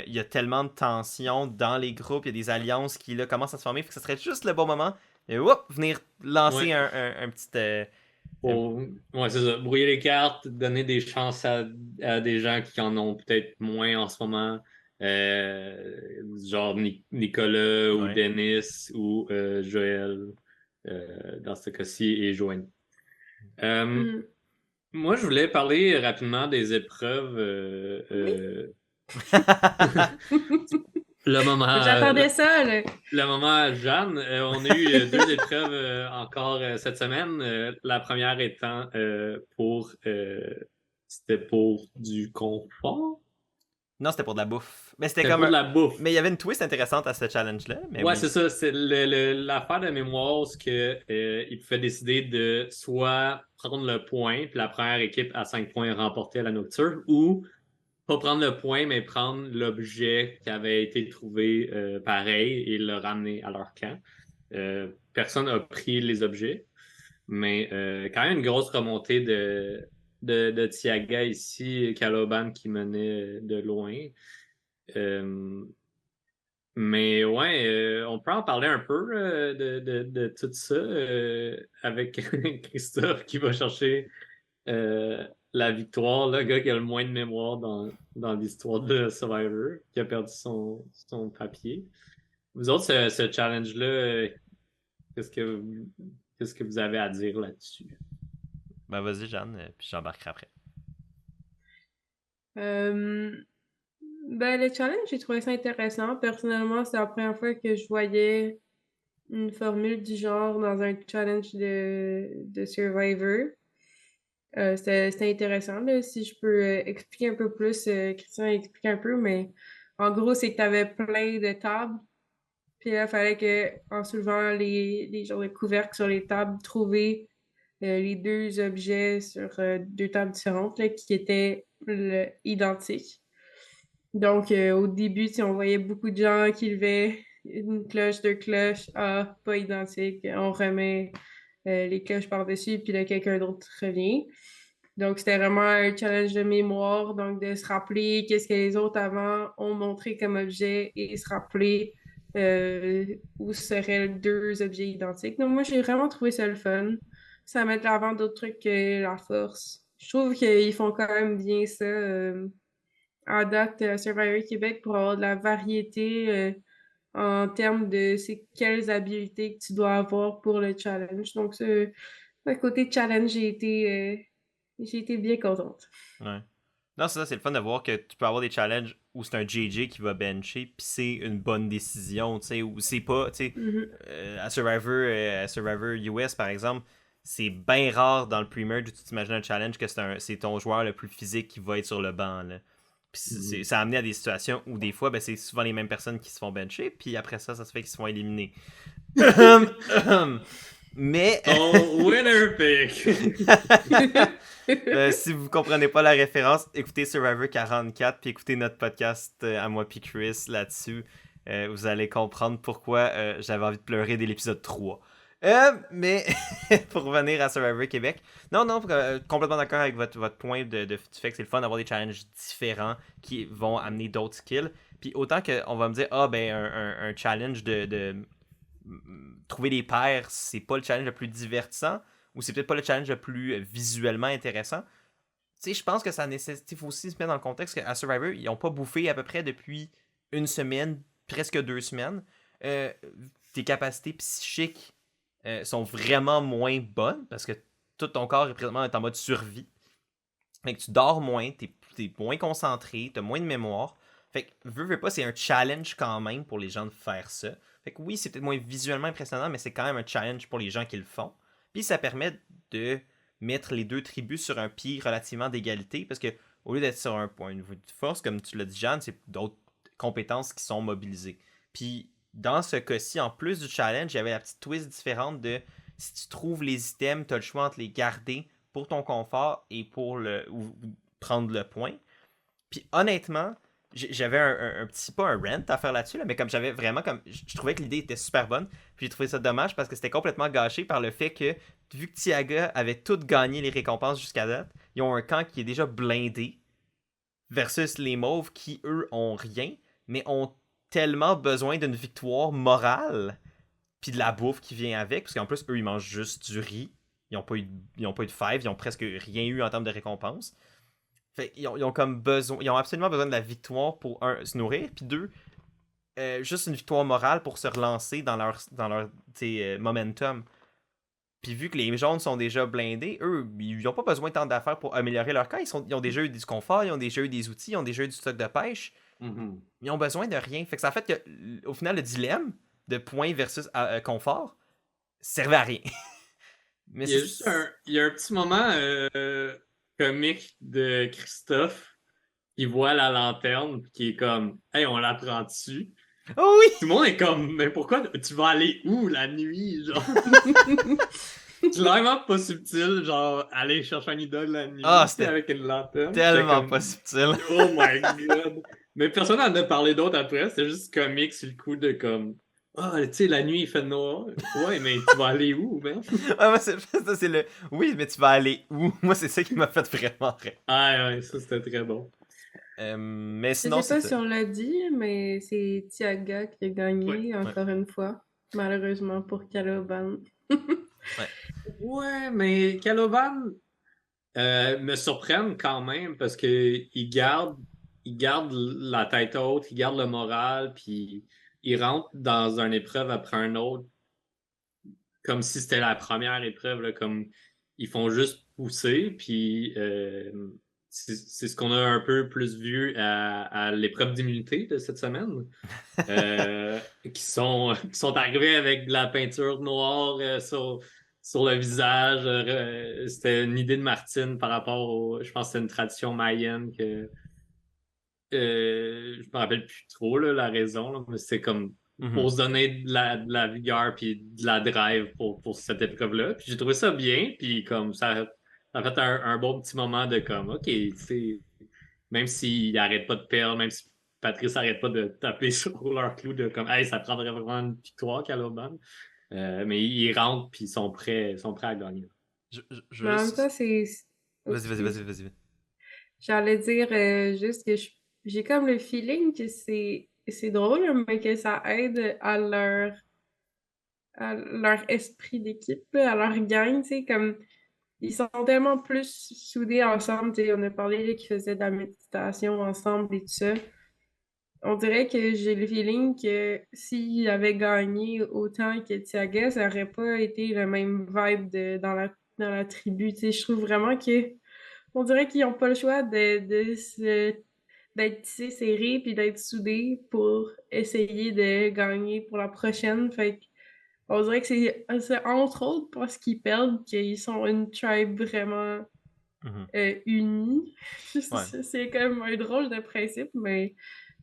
Il y a tellement de tensions dans les groupes, il y a des alliances qui là, commencent à se former, fait que ce serait juste le bon moment de venir lancer Ouais. un petit. Ouais, c'est ça. Brouiller les cartes, donner des chances à des gens qui en ont peut-être moins en ce moment. Genre Nicolas ou Ouais. Denis ou Joël dans ce cas-ci et Joanne. Euh, Mhm. Moi, je voulais parler rapidement des épreuves. Oui. Le moment, J'attendais ça, là. le moment Jeanne, on a eu 2 épreuves encore cette semaine. La première étant c'était pour du confort. Non, c'était pour de la bouffe. Mais c'était C'était comme pour de un. la bouffe. Mais il y avait une twist intéressante à ce challenge-là. Mais Ouais, oui. c'est ça. C'est l'affaire de mémoire, c'est que il pouvait décider de soit prendre le point, puis la première équipe à 5 points remporter la nourriture, ou pas prendre le point, mais prendre l'objet qui avait été trouvé pareil et le ramener à leur camp. Personne n'a pris les objets, mais quand même une grosse remontée de Tiaga ici, Caloban qui menait de loin. Mais ouais, on peut en parler un peu de tout ça avec Christophe qui va chercher la victoire, le gars qui a le moins de mémoire dans l'histoire de Survivor, qui a perdu son papier. Vous autres, ce challenge-là, qu'est-ce que vous avez à dire là-dessus? Ben vas-y, Jeanne, puis j'embarquerai après. Ben, le challenge, j'ai trouvé ça intéressant. Personnellement, c'est la première fois que je voyais une formule du genre dans un challenge de Survivor. C'était intéressant, là. Si je peux expliquer un peu plus, Christian explique un peu, mais en gros, c'est que tu avais plein de tables. Puis là, il fallait que, en soulevant les genres de couvercles sur les tables, trouver les deux objets sur deux tables différentes là, qui étaient identiques. Donc, au début, on voyait beaucoup de gens qui levaient une cloche, deux cloches, pas identiques. On remet les cloches par-dessus, puis là, quelqu'un d'autre revient. Donc, c'était vraiment un challenge de mémoire, donc de se rappeler qu'est-ce que les autres avant ont montré comme objet et se rappeler où seraient deux objets identiques. Donc, moi, j'ai vraiment trouvé ça le fun. Ça met de l'avant d'autres trucs que la force. Je trouve qu'ils font quand même bien ça à date à Survivor Québec pour avoir de la variété en termes de c'est quelles habiletés que tu dois avoir pour le challenge. Donc, à côté challenge, j'ai été bien contente. Ouais. Non, c'est ça, c'est le fun de voir que tu peux avoir des challenges où c'est un JJ qui va bencher, puis c'est une bonne décision, tu sais, ou c'est pas, tu sais, à Survivor US, par exemple, c'est bien rare dans le pre-merge où tu t'imagines un challenge que c'est ton joueur le plus physique qui va être sur le banc, là. Puis ça a amené à des situations où des fois, ben, c'est souvent les mêmes personnes qui se font bencher, puis après ça se fait qu'ils se font éliminer. Mais... Oh, winner pick! Si vous comprenez pas la référence, écoutez Survivor 44 puis écoutez notre podcast à moi puis Chris là-dessus. Vous allez comprendre pourquoi j'avais envie de pleurer dès l'épisode 3. Mais pour revenir à Survivor Québec, non, complètement d'accord avec votre point du fait que c'est le fun d'avoir des challenges différents qui vont amener d'autres skills. Puis autant qu'on va me dire, un challenge de trouver des paires, c'est pas le challenge le plus divertissant, ou c'est peut-être pas le challenge le plus visuellement intéressant. Tu sais, je pense que ça nécessite, il faut aussi se mettre dans le contexte qu'à Survivor, ils ont pas bouffé à peu près depuis une semaine, presque 2 semaines. Tes capacités psychiques sont vraiment moins bonnes parce que tout ton corps est présentement en mode survie. Fait que tu dors moins, t'es moins concentré, t'as moins de mémoire. Fait que, veux pas, c'est un challenge quand même pour les gens de faire ça. Fait que oui, c'est peut-être moins visuellement impressionnant, mais c'est quand même un challenge pour les gens qui le font. Puis ça permet de mettre les deux tribus sur un pied relativement d'égalité, parce que au lieu d'être sur un point de vue de force, comme tu l'as dit, Jeanne, c'est d'autres compétences qui sont mobilisées. Puis dans ce cas-ci, en plus du challenge, il y avait la petite twist différente de si tu trouves les items, tu as le choix entre les garder pour ton confort et pour ou prendre le point. Puis honnêtement, j'avais un petit, pas un rant à faire là-dessus, là, mais comme j'avais vraiment, comme je trouvais que l'idée était super bonne, puis j'ai trouvé ça dommage parce que c'était complètement gâché par le fait que, vu que Tiaga avait tout gagné les récompenses jusqu'à date, ils ont un camp qui est déjà blindé, versus les Mauves qui, eux, ont rien, mais ont tellement besoin d'une victoire morale, puis de la bouffe qui vient avec, parce qu'en plus, eux, ils mangent juste du riz, ils n'ont pas eu de fèves, ils ont presque rien eu en termes de récompenses. Fait, ils ont comme besoin, ils ont absolument besoin de la victoire pour, un, se nourrir, puis deux, juste une victoire morale pour se relancer dans leur momentum. Puis vu que les jaunes sont déjà blindés, eux, ils n'ont pas besoin de tant d'affaires pour améliorer leur camp. Ils ont déjà eu du confort, ils ont déjà eu des outils, ils ont déjà eu du stock de pêche. Ils ont besoin de rien. Fait que ça fait que, au final, le dilemme de points versus confort servait à rien. Mais il y a un petit moment comique de Christophe qui voit la lanterne qui est comme « Hey, on la prend dessus. » Oh oui! Tout le monde est comme « Mais pourquoi? Tu vas aller où la nuit? » genre. C'est vraiment pas subtil, genre aller chercher un idole la nuit C'était avec une lanterne. tellement Comme... pas subtil. Oh my god! Mais personne n'en a parlé d'autre après, c'était juste comique sur le coup de comme tu sais, la nuit il fait noir. Ouais, mais tu vas aller où, man? Moi, c'est le. Oui, mais tu vas aller où? Moi, c'est ça qui m'a fait vraiment rire. Ah ouais, ça c'était très bon. Mais Je sinon, sais pas c'est si on l'a dit, mais c'est Tiaga qui a gagné Ouais. encore une fois, malheureusement pour Caloban. Ouais, mais Caloban me surprennent quand même parce que ils gardent la tête haute, ils gardent le moral, puis ils rentrent dans une épreuve après un autre comme si c'était la première épreuve, là, comme ils font juste pousser, puis c'est ce qu'on a un peu plus vu à l'épreuve d'immunité de cette semaine, qui sont arrivés avec de la peinture noire sur le visage. C'était une idée de Martine par rapport je pense que c'était une tradition mayenne que je me rappelle plus trop là, la raison, là, mais c'est comme Mhm. pour se donner de la vigueur puis de la drive pour cette épreuve-là. Puis j'ai trouvé ça bien, puis comme ça a fait un bon petit moment de comme, OK, tu sais, même s'ils n'arrêtent pas de perdre, même si Patrice n'arrête pas de taper sur leur clou de comme, hey, ça prendrait vraiment une victoire, Caloban. Mais ils rentrent puis ils sont prêts à gagner. Je Mais veux en même temps, juste. c'est. Oh, Vas-y, vas-y, vas-y, excuse. vas-y. J'allais dire juste que j'ai comme le feeling que c'est drôle, mais que ça aide à leur esprit d'équipe, là, à leur gang, tu sais, comme ils sont tellement plus soudés ensemble, tu sais, on a parlé là, qu'ils faisaient de la méditation ensemble et tout ça. On dirait que j'ai le feeling que s'il avait gagné autant que Thiaga, ça aurait pas été le même vibe dans la tribu, tu sais. Je trouve vraiment que on dirait qu'ils n'ont pas le choix d'être tissés serrés puis d'être soudés pour essayer de gagner pour la prochaine. Fait que on dirait que c'est entre autres parce qu'ils perdent qu'ils sont une tribe vraiment Mhm. unie. Ouais. C'est quand même un drôle de principe, mais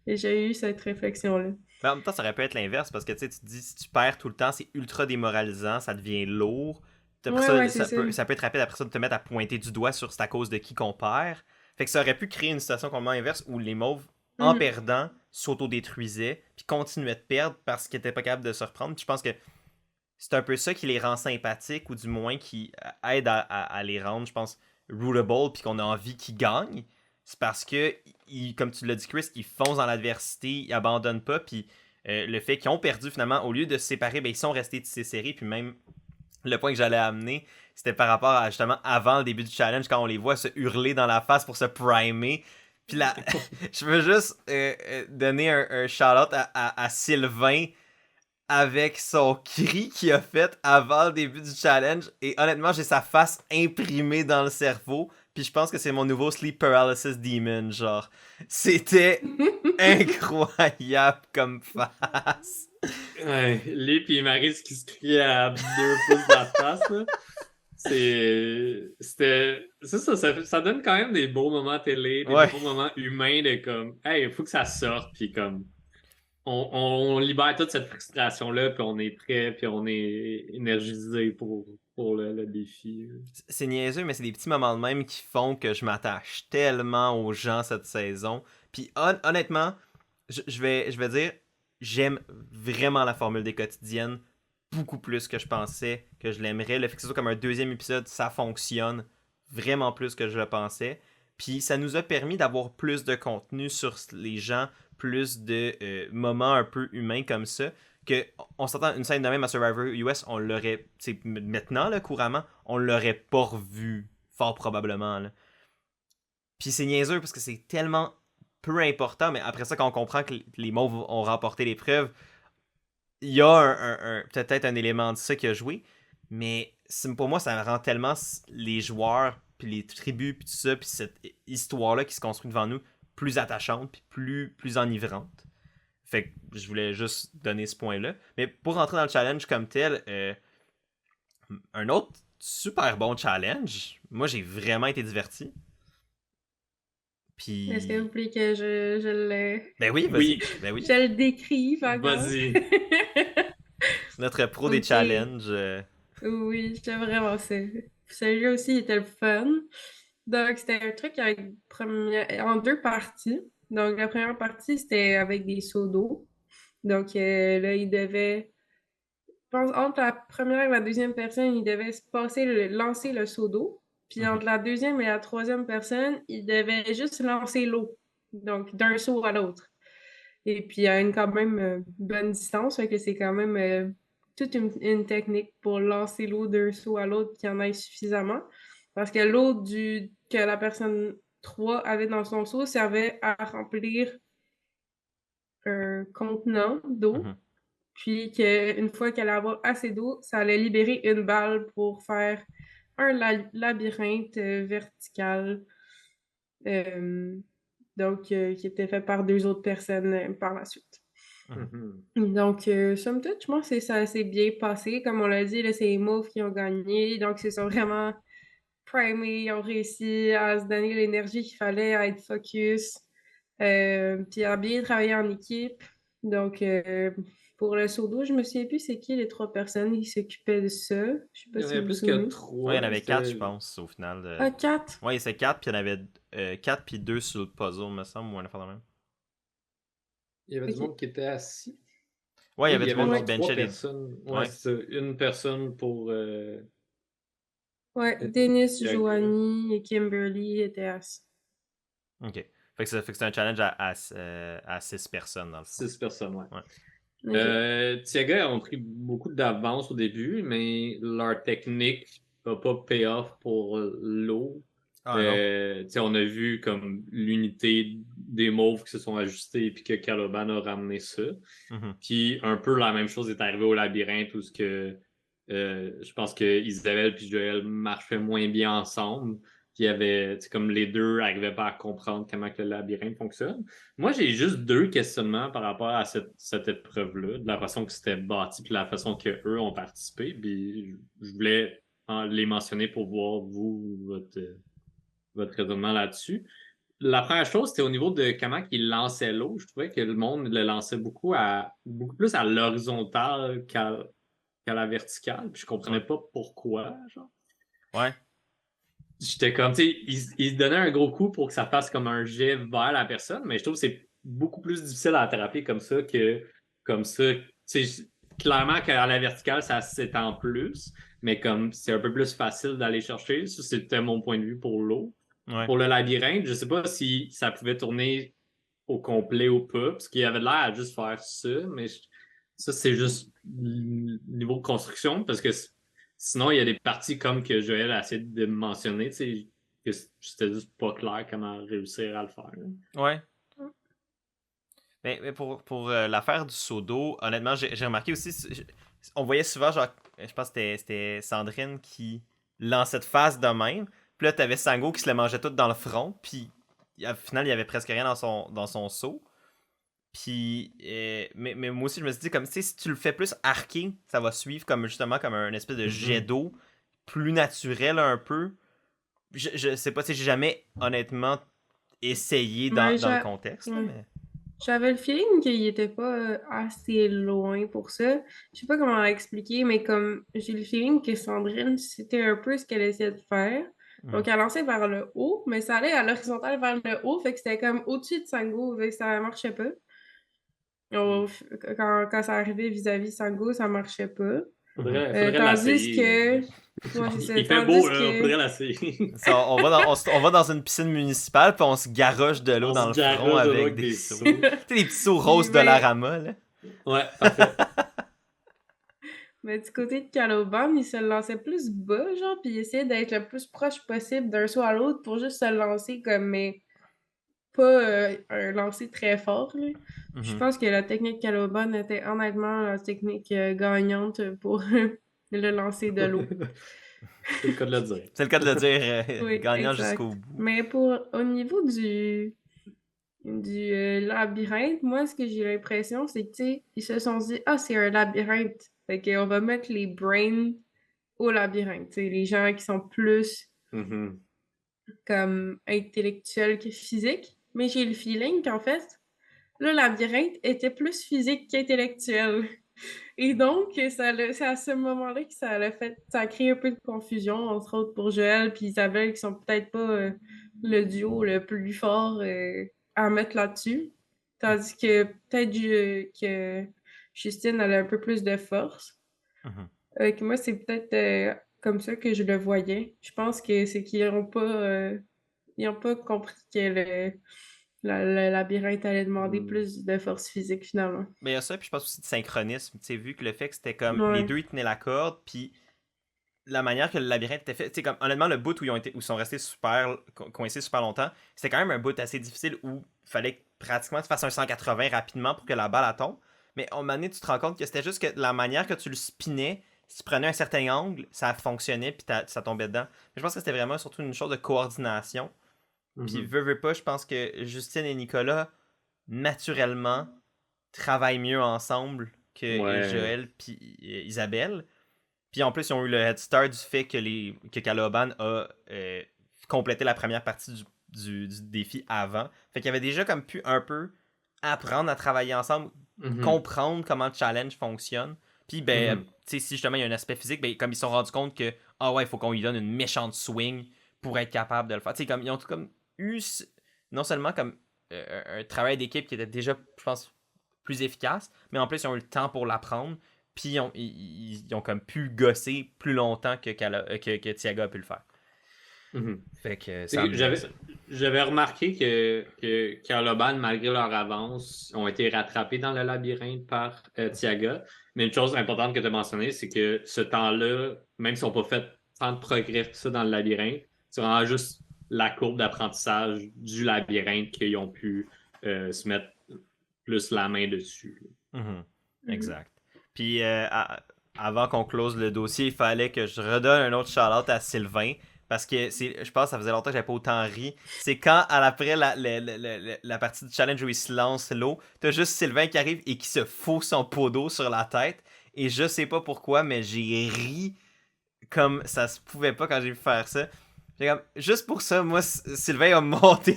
j'ai eu cette réflexion-là. Mais en même temps, ça aurait pu être l'inverse parce que tu sais, tu te dis si tu perds tout le temps, c'est ultra démoralisant, ça devient lourd. Puis après Ouais, ça, ouais, c'est ça. ça peut être rapide après ça de te mettre à pointer du doigt sur c'est à cause de qui qu'on perd. Fait que ça aurait pu créer une situation complètement inverse où les mauves, en Mhm. perdant, s'autodétruisaient puis continuaient de perdre parce qu'ils étaient pas capables de se reprendre. Puis je pense que c'est un peu ça qui les rend sympathiques ou du moins qui aide à les rendre, je pense, rootable puis qu'on a envie qu'ils gagnent. C'est parce que, comme tu l'as dit, Chris, ils foncent dans l'adversité, ils abandonnent pas, puis le fait qu'ils ont perdu finalement, au lieu de se séparer, ben, ils sont restés tissés serrés, puis même le point que j'allais amener, c'était par rapport à justement avant le début du challenge, quand on les voit se hurler dans la face pour se primer. Puis là, je veux juste donner un shout-out à Sylvain avec son cri qu'il a fait avant le début du challenge. Et honnêtement, j'ai sa face imprimée dans le cerveau. Puis je pense que c'est mon nouveau Sleep Paralysis Demon, genre. C'était incroyable comme face. Ouais, lui puis Maryse qui se crie à 2 pouces de la face, là. Ça donne quand même des beaux moments télé, des Ouais. beaux moments humains de comme, hey, il faut que ça sorte, puis comme, on libère toute cette frustration-là, puis on est prêt, puis on est énergisé pour le défi. C'est niaiseux, mais c'est des petits moments de même qui font que je m'attache tellement aux gens cette saison. Puis honnêtement, je vais dire, j'aime vraiment la formule des quotidiennes beaucoup plus que je pensais que je l'aimerais. Le fait que ce soit comme un deuxième épisode, ça fonctionne vraiment plus que je le pensais. Puis ça nous a permis d'avoir plus de contenu sur les gens, plus de moments un peu humains comme ça. Que on s'entend une scène de même à Survivor US, on l'aurait, maintenant là, couramment, on l'aurait pas revu fort probablement. Là. Puis c'est niaiseux parce que c'est tellement peu important, mais après ça, quand on comprend que les Mauves ont remporté l'épreuve, il y a peut-être un élément de ça qui a joué, mais pour moi, ça rend tellement les joueurs, puis les tribus, puis tout ça, puis cette histoire-là qui se construit devant nous plus attachante, puis plus enivrante. Fait que je voulais juste donner ce point-là. Mais pour rentrer dans le challenge comme tel, un autre super bon challenge. Moi, j'ai vraiment été diverti. Puis. Est-ce que vous voulez que je le... Ben oui, vas-y. Oui, Ben oui. Je le décrive encore? vas-y. Notre pro des Ok. challenges. Oui, j'étais vraiment ça. Celui-là aussi il était le fun. Donc, c'était un truc en deux parties. Donc, la première partie, c'était avec des seaux d'eau. Donc, là, il devait, je pense, entre la première et la deuxième personne, il devait se lancer le seau d'eau. Puis, Mhm. entre la deuxième et la troisième personne, il devait juste lancer l'eau. Donc, d'un seau à l'autre. Et puis, à une quand même bonne distance, fait que c'est quand même toute une technique pour lancer l'eau d'un seau à l'autre qui en ait suffisamment. Parce que l'eau que la personne 3 avait dans son seau servait à remplir un contenant d'eau. Mhm. Puis qu'une fois qu'elle allait avoir assez d'eau, ça allait libérer une balle pour faire un labyrinthe vertical. euh, qui était fait par deux autres personnes par la suite. Mhm. Donc, somme toute, je pense que ça s'est bien passé. Comme on l'a dit, là, c'est les Mauves qui ont gagné. Donc, ils se sont vraiment primés. Ils ont réussi à se donner l'énergie qu'il fallait, à être focus, puis à bien travailler en équipe. Donc, pour le saut d'eau, je me souviens plus c'est qui les trois personnes qui s'occupaient de ça. Je sais Il pas y en si avait vous vous plus que souvenez. Ouais, il y en 3. avait 4, je pense, au final. Ah, quatre? Ouais, c'est 4, puis il y en avait 4 puis 2 sur le puzzle, me semble, ou une affaire de même. Il y avait du Ok. monde qui était assis. Ouais, il y Oui, avait il y du avait monde genre qui Ouais. trois benchait les. personnes. Ouais, Ouais. c'est ça. Une personne pour Ouais, Dennis, Tiaga. Joanie et Kimberly étaient assis. Ok. Fait que c'est un challenge à 6 personnes, dans le fond. 6 personnes, ouais. Ouais. Ok. Tiaga ont pris beaucoup d'avance au début, mais leur technique n'a pas pay off pour l'eau. Ah non. Tu sais, on a vu comme l'unité des mauves qui se sont ajustés et puis que Caloban a ramené ça. Mhm. Puis un peu la même chose est arrivée au labyrinthe où je pense que Isabelle et Joël marchaient moins bien ensemble. Puis il y avait, tu sais, comme les deux n'arrivaient pas à comprendre comment que le labyrinthe fonctionne. Moi, j'ai juste deux questionnements par rapport à cette épreuve-là, de la façon que c'était bâti, puis la façon qu'eux ont participé. Puis je voulais les mentionner pour voir vous, votre raisonnement là-dessus. La première chose, c'était au niveau de comment ils lançaient l'eau. Je trouvais que le monde le lançait beaucoup plus à l'horizontale qu'à la verticale. Puis je comprenais Ouais. pas pourquoi, genre. Ouais. J'étais comme, tu sais, ils se donnaient un gros coup pour que ça fasse comme un jet vers la personne, mais je trouve que c'est beaucoup plus difficile à attraper comme ça que comme ça. Tu sais, clairement qu'à la verticale, ça s'étend plus, mais comme c'est un peu plus facile d'aller chercher. Ça, c'était mon point de vue pour l'eau. Ouais. Pour le labyrinthe, je sais pas si ça pouvait tourner au complet ou pas, parce qu'il y avait l'air à juste faire ça, mais ça, c'est juste niveau construction, parce que sinon, il y a des parties comme que Joël a essayé de mentionner, tu sais, que c'était juste pas clair comment réussir à le faire. Ouais. Mais pour l'affaire du seau d'eau, honnêtement, j'ai remarqué aussi, on voyait souvent, genre, je pense que c'était Sandrine qui lançait de face de même. Puis là, t'avais Sango qui se le mangeait tout dans le front. Puis au final, il y avait presque rien dans son seau. Puis, mais moi aussi, je me suis dit, comme, tu sais, si tu le fais plus arqué, ça va suivre comme justement comme un espèce de jet d'eau plus naturel un peu. Je sais pas si j'ai jamais honnêtement essayé Ouais, dans le contexte, là, ouais. mais. J'avais le feeling qu'il était pas assez loin pour ça. Je sais pas comment expliquer, mais comme j'ai le feeling que Sandrine, c'était un peu ce qu'elle essayait de faire. Hmm. Donc, elle lançait vers le haut, mais ça allait à l'horizontale vers le haut, fait que c'était comme au-dessus de Sango, fait que ça marchait pas. Quand ça arrivait vis-à-vis Sango, ça marchait pas. Mhm. Faudrait Tandis l'essayer. que... Ouais, c'est ça. Il fait beau, Tandis là, que... faudrait l'essayer. On va dans une piscine municipale, puis on se garoche de l'eau On dans se le front garoche de l'eau avec avec des des seaux. seaux. Tu sais, les petits seaux Puis, roses de ben, l'Arama, là. Ouais, parfait. mais du côté de Caloban, il se lançait plus bas, genre, puis il essayait d'être le plus proche possible d'un saut à l'autre pour juste se lancer comme, mais pas un lancer très fort, là. Je Mhm. pense que la technique Caloban était honnêtement la technique gagnante pour le lancer de l'eau. C'est le cas de le dire. C'est le cas de le dire, Oui, gagnant jusqu'au exact. bout. Mais au niveau du labyrinthe, moi, ce que j'ai l'impression, c'est que, tu sais, ils se sont dit, ah, c'est un labyrinthe. Fait qu'on va mettre les brains au labyrinthe. Tu sais, les gens qui sont plus Mhm. comme intellectuels que physiques. Mais j'ai le feeling qu'en fait, le labyrinthe était plus physique qu'intellectuel. Et donc, c'est à ce moment-là que ça a créé un peu de confusion, entre autres pour Joël puis Isabelle, qui sont peut-être pas le duo le plus fort à mettre là-dessus. Tandis que peut-être que Justine elle a un peu plus de force. Mhm. Que moi, c'est peut-être comme ça que je le voyais. Je pense que c'est qu'ils ils ont pas compris que le labyrinthe allait demander Hmm. plus de force physique finalement. Mais il y a ça, puis je pense aussi de synchronisme. Tu sais, vu que le fait que c'était comme les Ouais. deux ils tenaient la corde, puis la manière que le labyrinthe était fait, tu sais, comme honnêtement, le bout où où ils sont restés coincés super longtemps, c'était quand même un bout assez difficile où il fallait que pratiquement tu fasses un 180 rapidement pour que la balle elle tombe. Mais au moment donné, tu te rends compte que c'était juste que la manière que tu le spinais, si tu prenais un certain angle, ça fonctionnait, puis ça tombait dedans. Mais je pense que c'était vraiment surtout une chose de coordination. Puis Mhm. veux pas, je pense que Justine et Nicolas, naturellement, travaillent mieux ensemble que Ouais. Joël puis Isabelle. Puis en plus, ils ont eu le head start du fait que Caloban a complété la première partie du défi avant. Fait qu'il y avait déjà comme pu un peu apprendre à travailler ensemble, Mhm. comprendre comment le challenge fonctionne. Puis ben, Mhm. tu sais, si justement il y a un aspect physique, ben comme ils se sont rendus compte que ah ouais, il faut qu'on lui donne une méchante swing pour être capable de le faire. Tu sais, comme ils ont tout comme eu non seulement comme un travail d'équipe qui était déjà, je pense, plus efficace, mais en plus ils ont eu le temps pour l'apprendre. Puis ils ont comme pu gosser plus longtemps que Thiago a pu le faire. Mhm. Fait que ça a Tu sais, amené à ça. j'avais remarqué que Carloban, malgré leur avance, ont été rattrapés dans le labyrinthe par Tiaga. Mais une chose importante que tu as mentionnée, c'est que ce temps-là, même s'ils n'ont pas fait tant de progrès que ça dans le labyrinthe, c'est vraiment juste la courbe d'apprentissage du labyrinthe qu'ils ont pu se mettre plus la main dessus. Mhm. Mhm. Exact. Puis avant qu'on close le dossier, il fallait que je redonne un autre shout-out à Sylvain. Parce que je pense que ça faisait longtemps que j'avais pas autant ri. C'est quand, après la partie du challenge où il se lance l'eau, t'as juste Sylvain qui arrive et qui se fout son pot d'eau sur la tête. Et je sais pas pourquoi, mais j'ai ri comme ça se pouvait pas quand j'ai vu faire ça. Comme, juste pour ça, moi, Sylvain a monté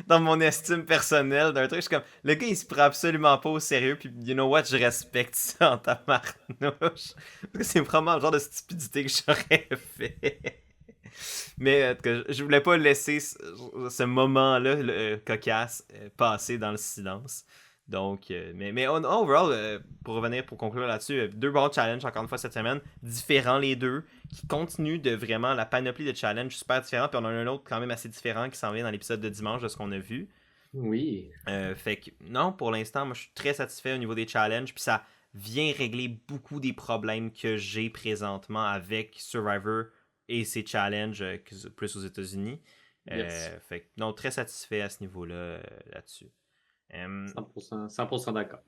dans mon estime personnelle d'un truc. Je suis comme, le gars, il se prend absolument pas au sérieux. Puis, you know what, je respecte ça en tabarnouche. Parce que c'est vraiment le genre de stupidité que j'aurais fait. Mais en tout cas, je voulais pas laisser ce moment-là, cocasse, passer dans le silence. Donc, mais overall, pour revenir, pour conclure là-dessus, deux bons challenges encore une fois cette semaine, différents les deux, qui continuent de vraiment la panoplie de challenges super différents. Puis on en a un autre quand même assez différent qui s'en vient dans l'épisode de dimanche de ce qu'on a vu. Oui. Fait que non, pour l'instant, moi je suis très satisfait au niveau des challenges. Puis ça vient régler beaucoup des problèmes que j'ai présentement avec Survivor et ses challenges plus aux États-Unis. Yes. Fait que non, très satisfait à ce niveau-là là-dessus. Euh, 100% d'accord.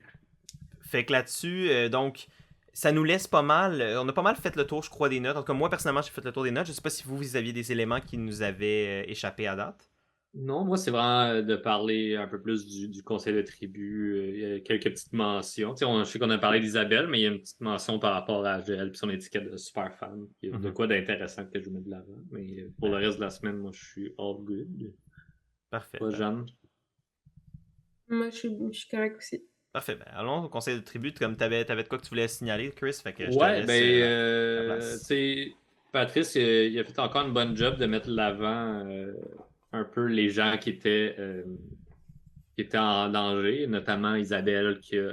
fait que là-dessus, donc, ça nous laisse pas mal. On a pas mal fait le tour, je crois, des notes. En tout cas, moi personnellement, j'ai fait le tour des notes. Je sais pas si vous aviez des éléments qui nous avaient échappé à date. Non, moi, c'est vraiment de parler un peu plus du conseil de tribu. Il y a quelques petites mentions. Tu sais, je sais qu'on a parlé d'Isabelle, mais il y a une petite mention par rapport à GL et son étiquette de super fan. Il y a de Mhm. quoi d'intéressant que je mets de l'avant. Mais pour le Ben, reste de la semaine, moi, je suis all good. parfait. Pas Jeanne. Moi, je suis correct aussi. Parfait. Ben, allons au conseil de tribu. Comme t'avais de quoi que tu voulais signaler, Chris, fait que je te Ouais, laisse ben, la tu place. sais, Patrice, il a fait encore une bonne job de mettre de l'avant un peu les gens qui étaient en danger, notamment Isabelle qui a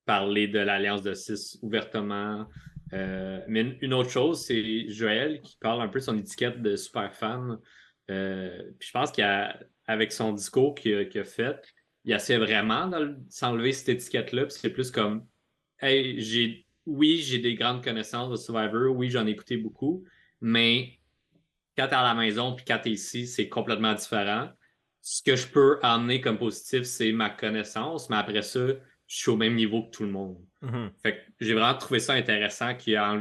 parlé de l'Alliance de 6 ouvertement. Mais une autre chose, c'est Joël qui parle un peu de son étiquette de super fan. Puis je pense qu'avec son discours qu'il a fait, il essaie vraiment de s'enlever cette étiquette-là. Puis c'est plus comme, hey, oui, j'ai des grandes connaissances de Survivor, oui, j'en ai écouté beaucoup, mais quand t'es à la maison puis quand t'es ici, c'est complètement différent. Ce que je peux amener comme positif, c'est ma connaissance, mais après ça, je suis au même niveau que tout le monde. Mhm. Fait que j'ai vraiment trouvé ça intéressant qu'il a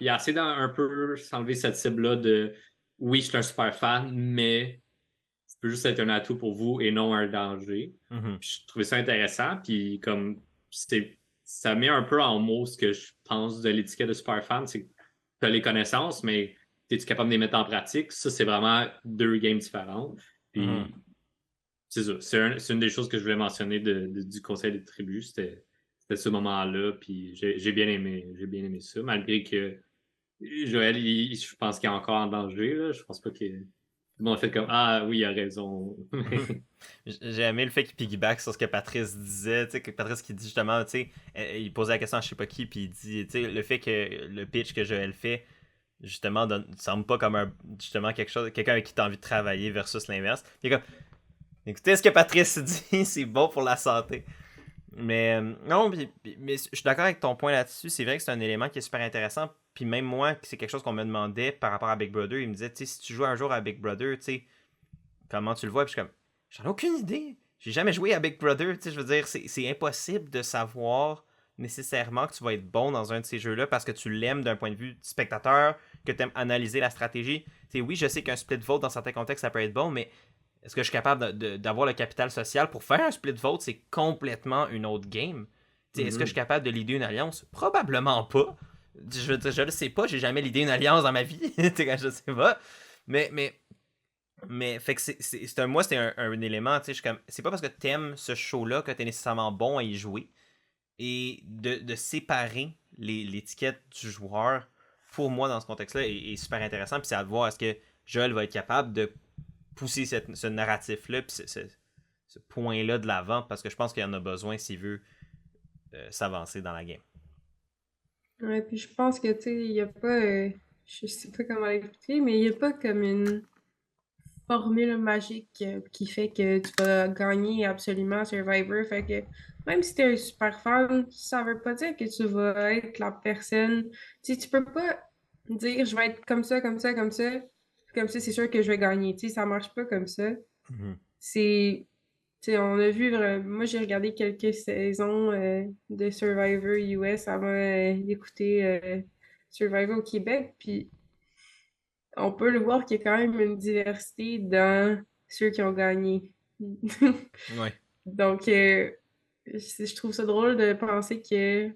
essayé d'un un peu s'enlever cette cible-là de oui, je suis un super fan, mais ça peut juste être un atout pour vous et non un danger. Mhm. Puis je trouvais ça intéressant, puis comme ça met un peu en mots ce que je pense de l'étiquette de super fan, c'est que tu as les connaissances, mais es-tu capable de les mettre en pratique? Ça, c'est vraiment deux games différentes. Mhm. Puis c'est ça. C'est une des choses que je voulais mentionner du conseil des tribus. C'était c'était ce moment-là, puis j'ai bien aimé ça, malgré que Joël, je pense qu'il est encore en danger, là. Je pense pas que tout le monde a fait comme ah oui, il a raison. J'ai aimé le fait qu'il piggyback sur ce que Patrice disait, tu sais, que Patrice qui dit justement, tu sais, il posait la question à je sais pas qui, puis il dit, tu sais, le fait que le pitch que Joël fait, justement, semble pas comme justement quelqu'un avec qui t'as envie de travailler versus l'inverse. Il est comme, écoutez ce que Patrice dit, c'est bon pour la santé. Mais non, mais je suis d'accord avec ton point là-dessus. C'est vrai que c'est un élément qui est super intéressant. Puis même moi, c'est quelque chose qu'on me demandait par rapport à Big Brother. Il me disait, tu sais, si tu joues un jour à Big Brother, tu sais, comment tu le vois? Puis je suis comme, j'en ai aucune idée. J'ai jamais joué à Big Brother. Tu sais, je veux dire, c'est impossible de savoir nécessairement que tu vas être bon dans un de ces jeux-là parce que tu l'aimes d'un point de vue spectateur, que tu aimes analyser la stratégie. Tu sais, oui, je sais qu'un split vote dans certains contextes, ça peut être bon, mais est-ce que je suis capable d'avoir le capital social pour faire un split vote? C'est complètement une autre game. Est-ce que je suis capable de leader une alliance? Probablement pas. Je le sais pas, j'ai jamais leadé une alliance dans ma vie. Je sais pas. Mais fait que moi, c'est un élément. C'est pas parce que t'aimes ce show-là que t'es nécessairement bon à y jouer. Et de séparer l'étiquette du joueur, pour moi, dans ce contexte-là, est super intéressant. Puis c'est à voir est-ce que Joel va être capable de pousser ce narratif-là, puis ce point-là de l'avant, parce que je pense qu'il en a besoin s'il veut s'avancer dans la game. Ouais, puis je pense que, tu sais, il y a pas, je sais pas comment l'expliquer, mais il y a pas comme une formule magique qui fait que tu vas gagner absolument Survivor. Fait que même si t'es un super fan, ça veut pas dire que tu vas être la personne. Tu sais, tu peux pas dire je vais être comme ça, comme ça, comme ça. Comme ça, c'est sûr que je vais gagner. Tu sais, ça marche pas comme ça. Mm-hmm. C'est. Tu sais, on a vu, moi j'ai regardé quelques saisons de Survivor US avant d'écouter Survivor au Québec, puis on peut le voir qu'il y a quand même une diversité dans ceux qui ont gagné. Ouais. Donc, je trouve ça drôle de penser que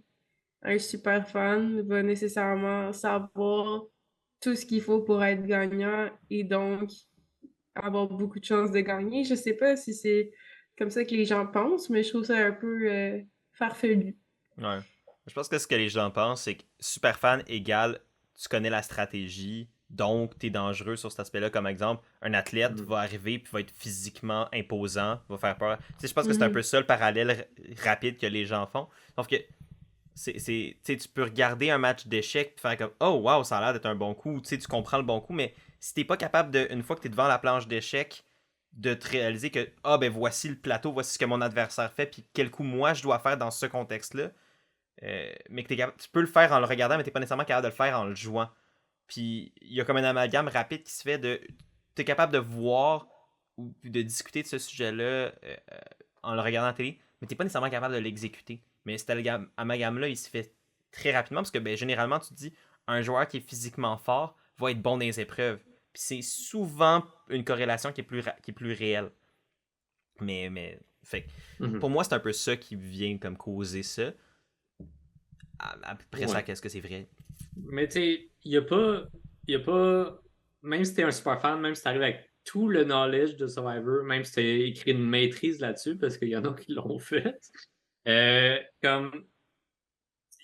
un super fan va nécessairement savoir tout ce qu'il faut pour être gagnant et donc avoir beaucoup de chances de gagner. Je sais pas si c'est comme ça que les gens pensent, mais je trouve ça un peu farfelu. Ouais. Je pense que ce que les gens pensent, c'est que super fan égale tu connais la stratégie, donc t'es dangereux sur cet aspect-là. Comme exemple, un athlète va arriver puis va être physiquement imposant, va faire peur. Tu sais, je pense que c'est un peu ça le parallèle rapide que les gens font. Sauf que tu peux regarder un match d'échecs et faire comme oh wow, ça a l'air d'être un bon coup. Tu sais, tu comprends le bon coup, mais si t'es pas capable de, une fois que t'es devant la planche d'échecs, de te réaliser que ah ben voici le plateau, voici ce que mon adversaire fait, puis quel coup moi je dois faire dans ce contexte-là. Mais que tu peux le faire en le regardant, mais t'es pas nécessairement capable de le faire en le jouant. Puis il y a comme un amalgame rapide qui se fait de. T'es capable de voir ou de discuter de ce sujet-là en le regardant à la télé, mais t'es pas nécessairement capable de l'exécuter. Mais cet amalgame-là, il se fait très rapidement parce que ben, généralement, tu te dis un joueur qui est physiquement fort va être bon dans les épreuves. Puis c'est souvent une corrélation qui est plus réelle. Mais fait, pour moi, c'est un peu ça qui vient comme causer ça. Après ça, qu'est-ce que c'est vrai? Mais tu sais, il y a pas. Même si t'es un super fan, même si t'arrives avec tout le knowledge de Survivor, même si t'as écrit une maîtrise là-dessus, parce qu'il y en a qui l'ont fait, comme.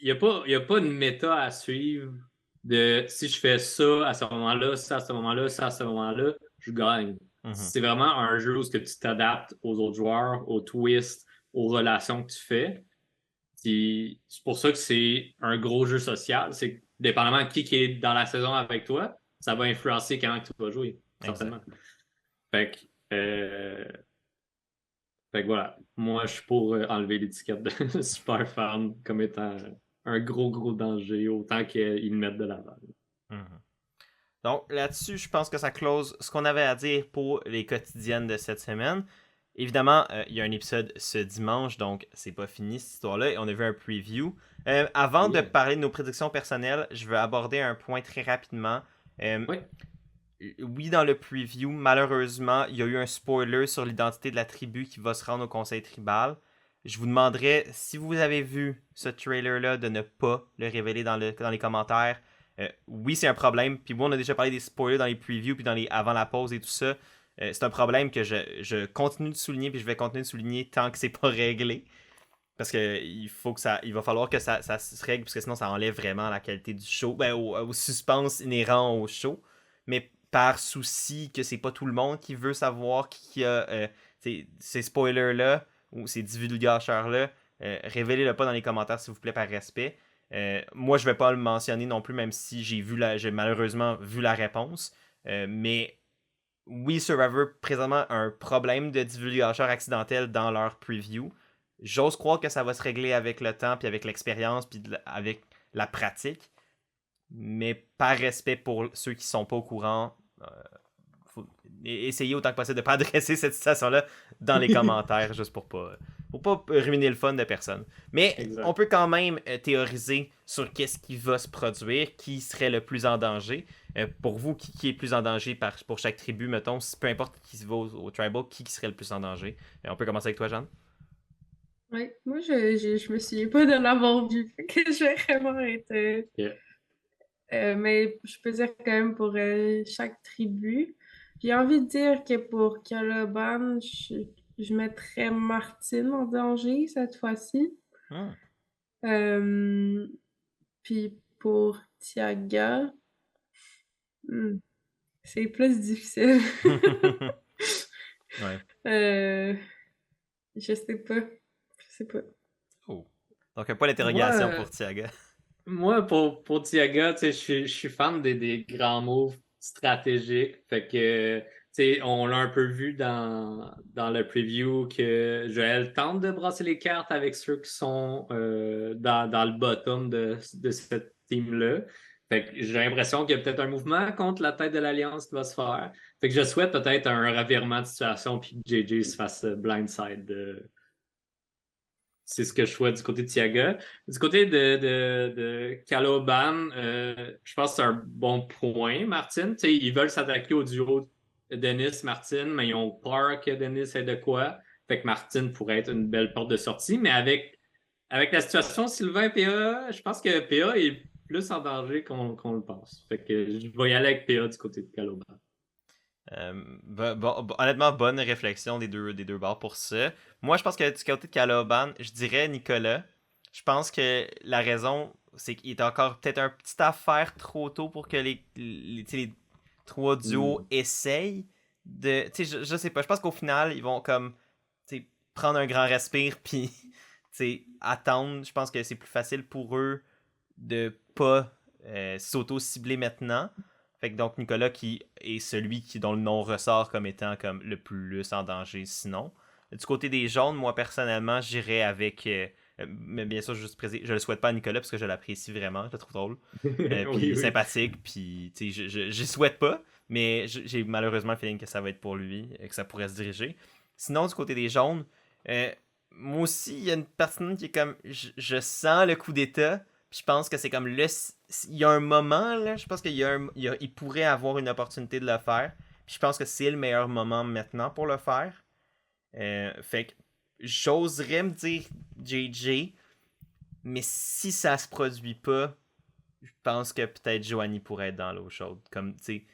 Il y a pas une méta à suivre de si je fais ça à ce moment-là, ça à ce moment-là, ça à ce moment-là, je gagne. Mm-hmm. C'est vraiment un jeu où tu t'adaptes aux autres joueurs, aux twists, aux relations que tu fais. C'est pour ça que c'est un gros jeu social. C'est que, dépendamment de qui est dans la saison avec toi, ça va influencer comment tu vas jouer, certainement. Fait que voilà. Moi, je suis pour enlever l'étiquette de super fan comme étant un gros danger, autant qu'ils le mettent de l'avant. Mm-hmm. Donc là-dessus, je pense que ça close ce qu'on avait à dire pour les quotidiennes de cette semaine. Évidemment, il y a un épisode ce dimanche, donc c'est pas fini cette histoire-là. On a vu un preview. Avant de parler de nos prédictions personnelles, je veux aborder un point très rapidement. Oui, dans le preview, malheureusement, il y a eu un spoiler sur l'identité de la tribu qui va se rendre au conseil tribal. Je vous demanderais, si vous avez vu ce trailer-là, de ne pas le révéler dans les commentaires. Oui, c'est un problème. Puis bon, on a déjà parlé des spoilers dans les previews, puis avant la pause et tout ça. C'est un problème que je continue de souligner, puis je vais continuer de souligner tant que c'est pas réglé. Parce que il va falloir que ça se règle, parce que sinon ça enlève vraiment la qualité du show, au suspense inhérent au show. Mais par souci que c'est pas tout le monde qui veut savoir qui a ces spoilers-là, ou ces divulgateurs-là, révélez-le pas dans les commentaires s'il vous plaît par respect. Moi je vais pas le mentionner non plus, même si j'ai malheureusement vu la réponse. Mais oui, Survivor présentement a un problème de divulgateur accidentel dans leur preview. J'ose croire que ça va se régler avec le temps, puis avec l'expérience, puis avec la pratique. Mais par respect pour ceux qui sont pas au courant, faut essayer autant que possible de pas adresser cette situation-là dans les commentaires, juste pour pas ruiner le fun de personne. Mais Exact. on peut quand même théoriser sur qu'est-ce qui va se produire, qui serait le plus en danger. Pour vous, qui est plus en danger pour chaque tribu, mettons, peu importe qui se va au tribal, qui serait le plus en danger. On peut commencer avec toi, Jeanne. Oui, moi, je me souviens pas de l'avoir vu, fait que je vais vraiment être... Yeah. mais je peux dire quand même pour chaque tribu. J'ai envie de dire que pour Caloban, je mettrais Martine en danger cette fois-ci. Puis pour Tiaga, c'est plus difficile. Ouais. Je sais pas. Oh. Donc, pas l'interrogation Moi, pour Tiaga. Moi, pour Tiaga, je suis fan des grands moves stratégiques. Fait que, tu sais, on l'a un peu vu dans le preview que Joël tente de brasser les cartes avec ceux qui sont dans le bottom de cette team-là. Fait que j'ai l'impression qu'il y a peut-être un mouvement contre la tête de l'Alliance qui va se faire. Fait que je souhaite peut-être un revirement de situation puis que JJ se fasse blindside. C'est ce que je souhaite du côté de Tiaga. Du côté de Caloban, je pense que c'est un bon point, Martine. T'sais, ils veulent s'attaquer au duo Dennis-Martine, mais ils ont peur que Dennis ait de quoi. Fait que Martine pourrait être une belle porte de sortie. Mais avec la situation Sylvain et PA, je pense que PA est plus en danger qu'on le pense. Fait que je vais y aller avec PA du côté de Caloban. Honnêtement, bonne réflexion des deux bords pour ça. Moi, je pense que du côté de Caloban, je dirais Nicolas. Je pense que la raison, c'est qu'il est encore peut-être un petit affaire trop tôt pour que les trois duos essayent de. Tu sais, je sais pas. Je pense qu'au final, ils vont comme prendre un grand respire puis attendre. Je pense que c'est plus facile pour eux de pas s'auto-cibler maintenant. Fait que donc Nicolas qui est celui dont le nom ressort comme étant comme le plus en danger sinon. Du côté des jaunes, moi personnellement, j'irais avec mais bien sûr, je le souhaite pas à Nicolas parce que je l'apprécie vraiment, je le trouve drôle. Puis sympathique, puis je souhaite pas, mais j'ai malheureusement le feeling que ça va être pour lui et que ça pourrait se diriger. Sinon, du côté des jaunes, moi aussi, il y a une personne qui est comme je sens le coup d'état. Je pense que c'est comme il y a un moment là, je pense il pourrait avoir une opportunité de le faire. Puis je pense que c'est le meilleur moment maintenant pour le faire. Fait que j'oserais me dire JJ, mais si ça se produit pas, je pense que peut-être Joanie pourrait être dans l'eau chaude. Comme tu sais,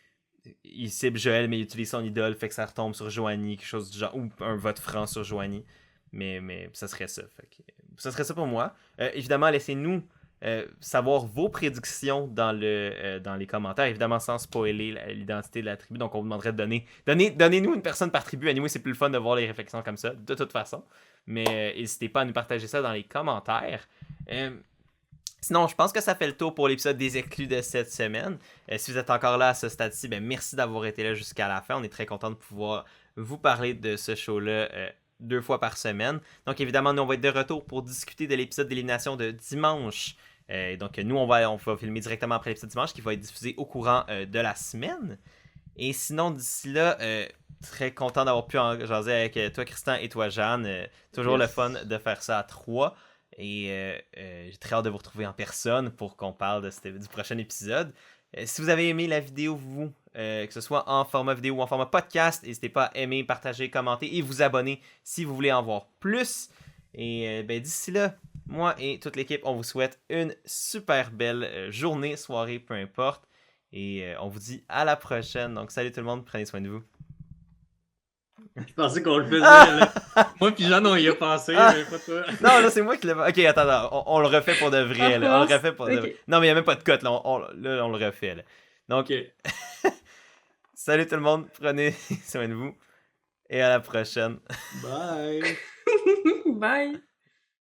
il cible Joël, mais il utilise son idole, fait que ça retombe sur Joanie, quelque chose du genre, ou un vote franc sur Joanie. Mais ça serait ça. Fait que, ça serait ça pour moi. Évidemment, laissez-nous savoir vos prédictions dans les commentaires, évidemment sans spoiler l'identité de la tribu. Donc on vous demanderait de donnez-nous une personne par tribu. Anyway, c'est plus le fun de voir les réflexions comme ça, de toute façon. Mais n'hésitez pas à nous partager ça dans les commentaires. Sinon, je pense que ça fait le tour pour l'épisode des exclus de cette semaine. Si vous êtes encore là à ce stade-ci, merci d'avoir été là jusqu'à la fin. On est très content de pouvoir vous parler de ce show-là 2 fois par semaine. Donc évidemment, nous on va être de retour pour discuter de l'épisode d'élimination de dimanche. Donc nous on va filmer directement après l'épisode dimanche qui va être diffusé au courant de la semaine. Et sinon d'ici là, très content d'avoir pu en jaser avec toi Christian et toi Jeanne. Toujours le fun de faire ça à 3. Et j'ai très hâte de vous retrouver en personne pour qu'on parle du prochain épisode. Si vous avez aimé la vidéo, que ce soit en format vidéo ou en format podcast, n'hésitez pas à aimer, partager, commenter et vous abonner si vous voulez en voir plus. Et d'ici là, moi et toute l'équipe, on vous souhaite une super belle journée, soirée, peu importe. Et on vous dit à la prochaine. Donc salut tout le monde, prenez soin de vous. Je pensais qu'on le faisait, Ah! là. Moi pis Jeanne, on y a pensé, mais pas toi. Non, là, c'est moi qui l'ai. Ok, attends, on le refait pour de vrai, En là. On le France? refait pour de Ok. vrai. Non, mais il n'y a même pas de cote, là. Là, on le refait, là. Donc, Ok. salut tout le monde. Prenez soin de vous. Et à la prochaine. Bye. Bye!